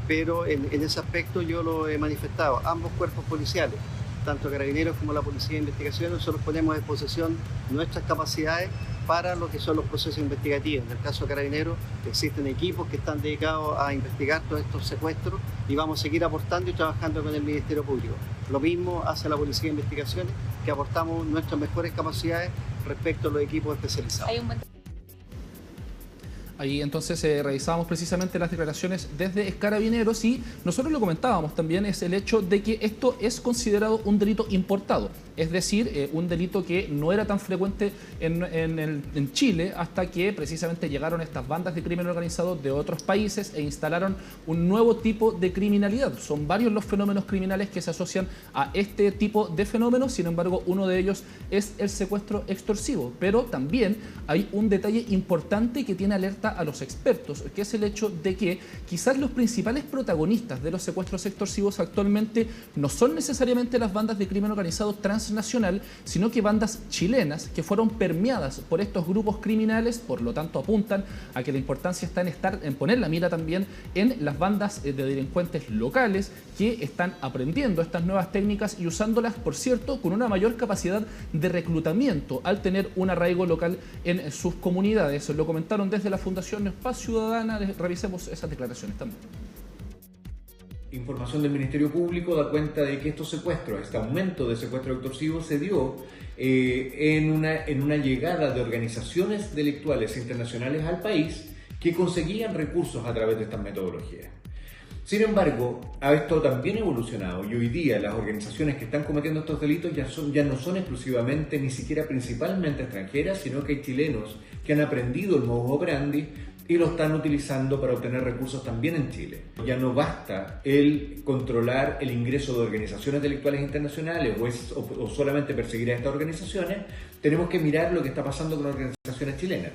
pero en ese aspecto yo lo he manifestado. Ambos cuerpos policiales, tanto Carabineros como la Policía de Investigación, nosotros ponemos a disposición nuestras capacidades para lo que son los procesos investigativos. En el caso de Carabineros existen equipos que están dedicados a investigar todos estos secuestros y vamos a seguir aportando y trabajando con el Ministerio Público. Lo mismo hace la Policía de Investigaciones, que aportamos nuestras mejores capacidades respecto a los equipos especializados. Ahí entonces revisábamos precisamente las declaraciones desde Carabineros y nosotros lo comentábamos también, es el hecho de que esto es considerado un delito importado, es decir, un delito que no era tan frecuente en Chile hasta que precisamente llegaron estas bandas de crimen organizado de otros países e instalaron un nuevo tipo de criminalidad. Son varios los fenómenos criminales que se asocian a este tipo de fenómenos, sin embargo uno de ellos es el secuestro extorsivo, pero también hay un detalle importante que tiene alerta a los expertos, que es el hecho de que quizás los principales protagonistas de los secuestros extorsivos actualmente no son necesariamente las bandas de crimen organizado transnacional, sino que bandas chilenas que fueron permeadas por estos grupos criminales, por lo tanto apuntan a que la importancia está en poner la mira también en las bandas de delincuentes locales que están aprendiendo estas nuevas técnicas y usándolas, por cierto, con una mayor capacidad de reclutamiento al tener un arraigo local en sus comunidades. Lo comentaron desde la Fundación Paz Ciudadana. Revisemos esas declaraciones también. Información del Ministerio Público da cuenta de que estos secuestros, este aumento de secuestros extorsivos se dio en una llegada de organizaciones delictuales internacionales al país que conseguían recursos a través de estas metodologías. Sin embargo, esto también ha evolucionado y hoy día las organizaciones que están cometiendo estos delitos ya no son exclusivamente, ni siquiera principalmente extranjeras, sino que hay chilenos que han aprendido el modus operandi y lo están utilizando para obtener recursos también en Chile. Ya no basta el controlar el ingreso de organizaciones delictuales internacionales o solamente perseguir a estas organizaciones, tenemos que mirar lo que está pasando con organizaciones chilenas.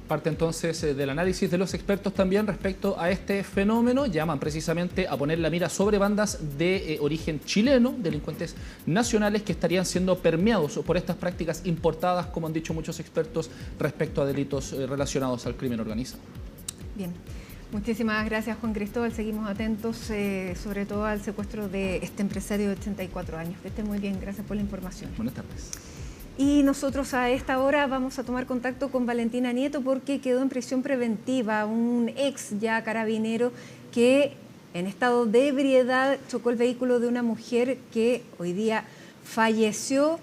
Parte entonces del análisis de los expertos también respecto a este fenómeno. Llaman precisamente a poner la mira sobre bandas de origen chileno, delincuentes nacionales que estarían siendo permeados por estas prácticas importadas, como han dicho muchos expertos, respecto a delitos relacionados al crimen organizado. Bien. Muchísimas gracias, Juan Cristóbal. Seguimos atentos, sobre todo al secuestro de este empresario de 84 años. Que esté muy bien. Gracias por la información. Buenas tardes. Y nosotros a esta hora vamos a tomar contacto con Valentina Nieto porque quedó en prisión preventiva un ex ya carabinero que en estado de ebriedad chocó el vehículo de una mujer que hoy día falleció.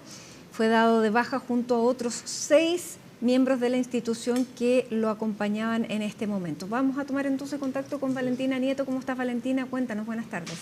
Fue dado de baja junto a otros 6 miembros de la institución que lo acompañaban en este momento. Vamos a tomar entonces contacto con Valentina Nieto. ¿Cómo estás, Valentina? Cuéntanos, buenas tardes.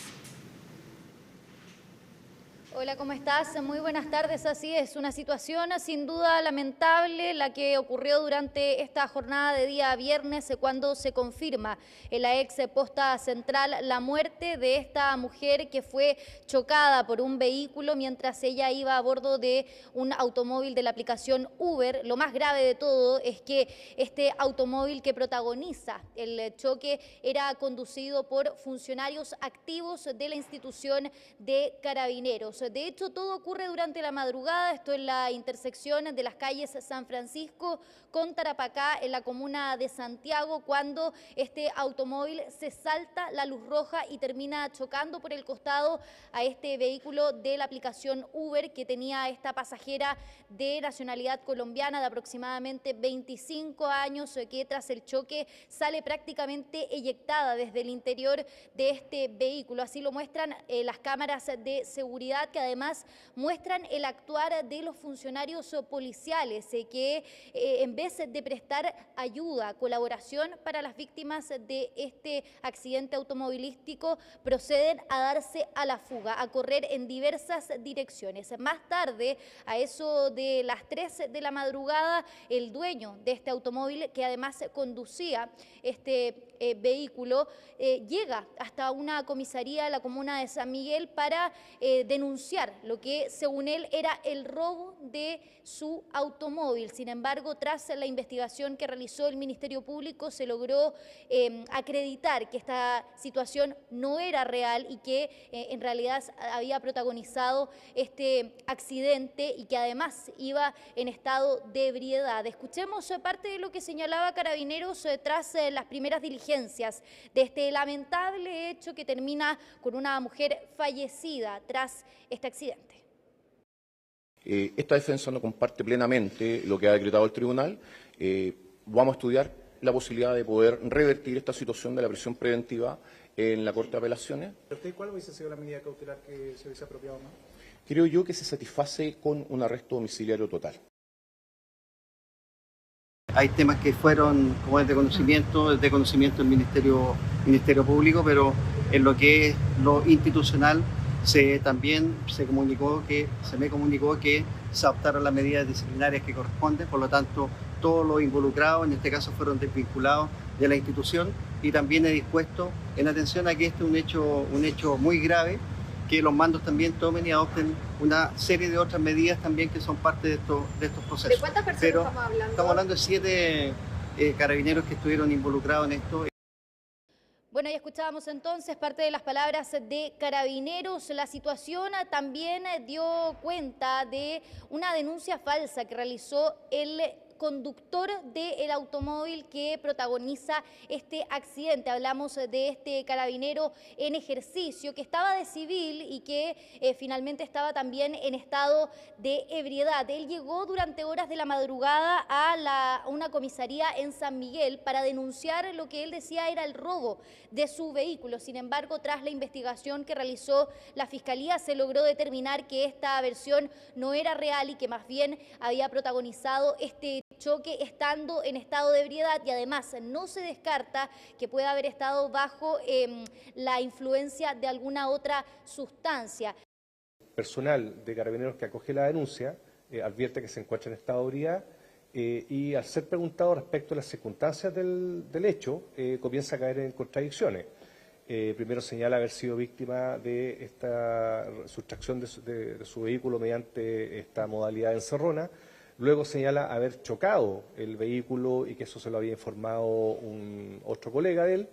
Hola, ¿cómo estás? Muy buenas tardes. Así es, una situación sin duda lamentable la que ocurrió durante esta jornada de día viernes cuando se confirma en la ex posta central la muerte de esta mujer que fue chocada por un vehículo mientras ella iba a bordo de un automóvil de la aplicación Uber. Lo más grave de todo es que este automóvil que protagoniza el choque era conducido por funcionarios activos de la institución de Carabineros. De hecho, todo ocurre durante la madrugada, esto en la intersección de las calles San Francisco con Tarapacá, en la comuna de Santiago, cuando este automóvil se salta la luz roja y termina chocando por el costado a este vehículo de la aplicación Uber que tenía a esta pasajera de nacionalidad colombiana de aproximadamente 25 años, que tras el choque sale prácticamente eyectada desde el interior de este vehículo. Así lo muestran las cámaras de seguridad que que además muestran el actuar de los funcionarios policiales que en vez de prestar ayuda, colaboración para las víctimas de este accidente automovilístico, proceden a darse a la fuga, a correr en diversas direcciones. Más tarde, a eso de las 3 de la madrugada, el dueño de este automóvil, que además conducía este vehículo, llega hasta una comisaría de la comuna de San Miguel para denunciar lo que según él era el robo de su automóvil. Sin embargo, tras la investigación que realizó el Ministerio Público, se logró acreditar que esta situación no era real y que en realidad había protagonizado este accidente y que además iba en estado de ebriedad. Escuchemos parte de lo que señalaba Carabineros tras las primeras diligencias de este lamentable hecho que termina con una mujer fallecida tras este accidente. Esta defensa no comparte plenamente lo que ha decretado el tribunal. Vamos a estudiar la posibilidad de poder revertir esta situación de la prisión preventiva en la Corte de Apelaciones. ¿Cuál hubiese sido la medida cautelar que se hubiese apropiado más? Creo yo que se satisface con un arresto domiciliario total. Hay temas que fueron, como es de conocimiento del Ministerio Público, pero en lo que es lo institucional también se me comunicó que se adoptaron las medidas disciplinarias que corresponden, por lo tanto todos los involucrados en este caso fueron desvinculados de la institución y también he dispuesto en atención a que este es un hecho muy grave, que los mandos también tomen y adopten una serie de otras medidas también que son parte de estos procesos. ¿De cuántas personas estamos hablando? Estamos hablando de 7 carabineros que estuvieron involucrados en esto. Bueno, ya escuchábamos entonces parte de las palabras de Carabineros. La situación también dio cuenta de una denuncia falsa que realizó el conductor del automóvil que protagoniza este accidente. Hablamos de este carabinero en ejercicio que estaba de civil y que finalmente estaba también en estado de ebriedad. Él llegó durante horas de la madrugada a una comisaría en San Miguel para denunciar lo que él decía era el robo de su vehículo. Sin embargo, tras la investigación que realizó la Fiscalía, se logró determinar que esta versión no era real y que más bien había protagonizado este choque estando en estado de ebriedad, y además no se descarta que pueda haber estado bajo la influencia de alguna otra sustancia. Personal de Carabineros que acoge la denuncia advierte que se encuentra en estado de ebriedad y al ser preguntado respecto a las circunstancias del hecho comienza a caer en contradicciones. Primero señala haber sido víctima de esta sustracción de su vehículo mediante esta modalidad encerrona. Luego señala haber chocado el vehículo y que eso se lo había informado otro colega de él.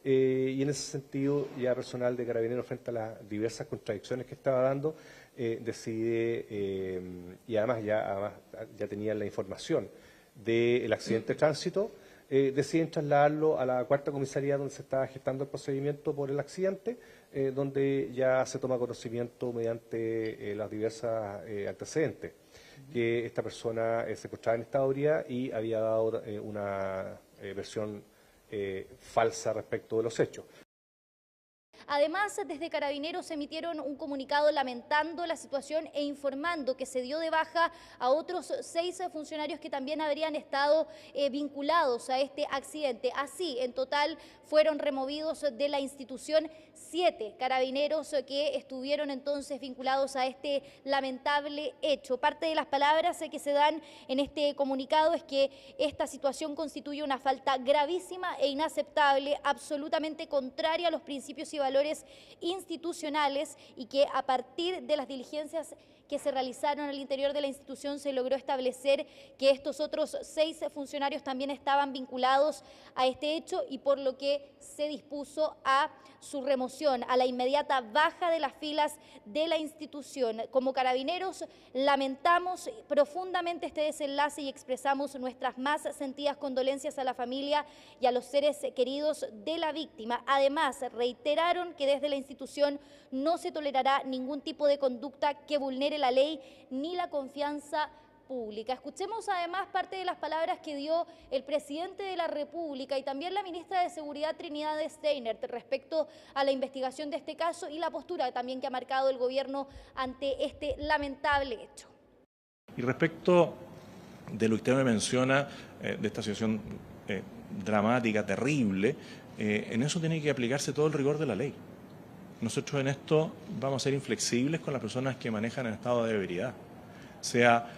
Y en ese sentido, ya personal de Carabineros, frente a las diversas contradicciones que estaba dando, decide, y además ya tenían la información del accidente de tránsito, deciden trasladarlo a la 4ª comisaría donde se estaba gestando el procedimiento por el accidente, donde ya se toma conocimiento mediante las diversas antecedentes que esta persona se encontraba en estado de ebriedad y había dado una versión falsa respecto de los hechos. Además, desde Carabineros emitieron un comunicado lamentando la situación e informando que se dio de baja a otros 6 funcionarios que también habrían estado vinculados a este accidente. Así, en total, fueron removidos de la institución 7 carabineros que estuvieron entonces vinculados a este lamentable hecho. Parte de las palabras que se dan en este comunicado es que esta situación constituye una falta gravísima e inaceptable, absolutamente contraria a los principios y valores institucionales, y que a partir de las diligencias que se realizaron al interior de la institución se logró establecer que estos otros 6 funcionarios también estaban vinculados a este hecho, y por lo que se dispuso a su remoción, a la inmediata baja de las filas de la institución. Como Carabineros lamentamos profundamente este desenlace y expresamos nuestras más sentidas condolencias a la familia y a los seres queridos de la víctima. Además, reiteraron que desde la institución no se tolerará ningún tipo de conducta que vulnere la ley ni la confianza pública. Escuchemos además parte de las palabras que dio el presidente de la República y también la ministra de Seguridad Trinidad Steinert respecto a la investigación de este caso y la postura también que ha marcado el gobierno ante este lamentable hecho. Y respecto de lo que usted me menciona, de esta situación dramática, terrible, en eso tiene que aplicarse todo el rigor de la ley. Nosotros en esto vamos a ser inflexibles con las personas que manejan en estado de ebriedad, sea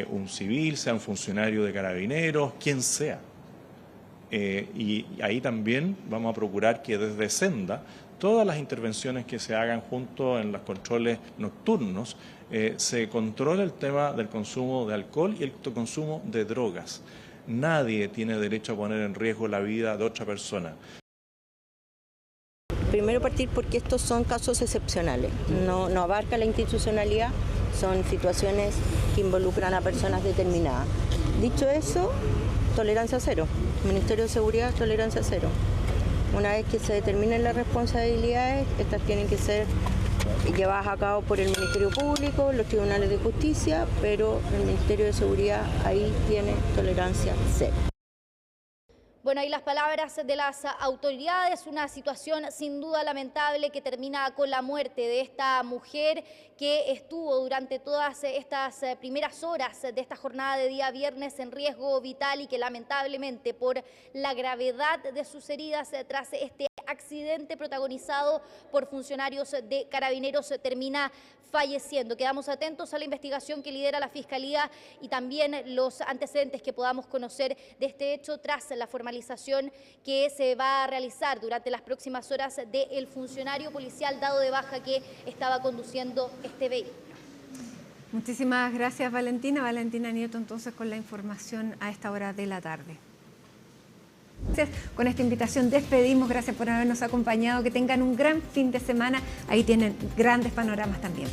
un civil, sea un funcionario de carabineros, quien sea. Y ahí también vamos a procurar que desde Senda todas las intervenciones que se hagan junto en los controles nocturnos se controle el tema del consumo de alcohol y el consumo de drogas. Nadie tiene derecho a poner en riesgo la vida de otra persona. Primero partir porque estos son casos excepcionales, no abarca la institucionalidad, son situaciones que involucran a personas determinadas. Dicho eso, tolerancia cero. Ministerio de Seguridad, tolerancia cero. Una vez que se determinen las responsabilidades, estas tienen que ser llevadas a cabo por el Ministerio Público, los tribunales de justicia, pero el Ministerio de Seguridad ahí tiene tolerancia cero. Bueno, ahí las palabras de las autoridades, una situación sin duda lamentable que termina con la muerte de esta mujer que estuvo durante todas estas primeras horas de esta jornada de día viernes en riesgo vital y que lamentablemente por la gravedad de sus heridas tras este accidente protagonizado por funcionarios de Carabineros termina falleciendo. Quedamos atentos a la investigación que lidera la Fiscalía y también los antecedentes que podamos conocer de este hecho tras la formalización que se va a realizar durante las próximas horas del funcionario policial dado de baja que estaba conduciendo este vehículo. Muchísimas gracias, Valentina. Valentina Nieto, entonces, con la información a esta hora de la tarde. Con esta invitación despedimos, gracias por habernos acompañado, que tengan un gran fin de semana, ahí tienen grandes panoramas también.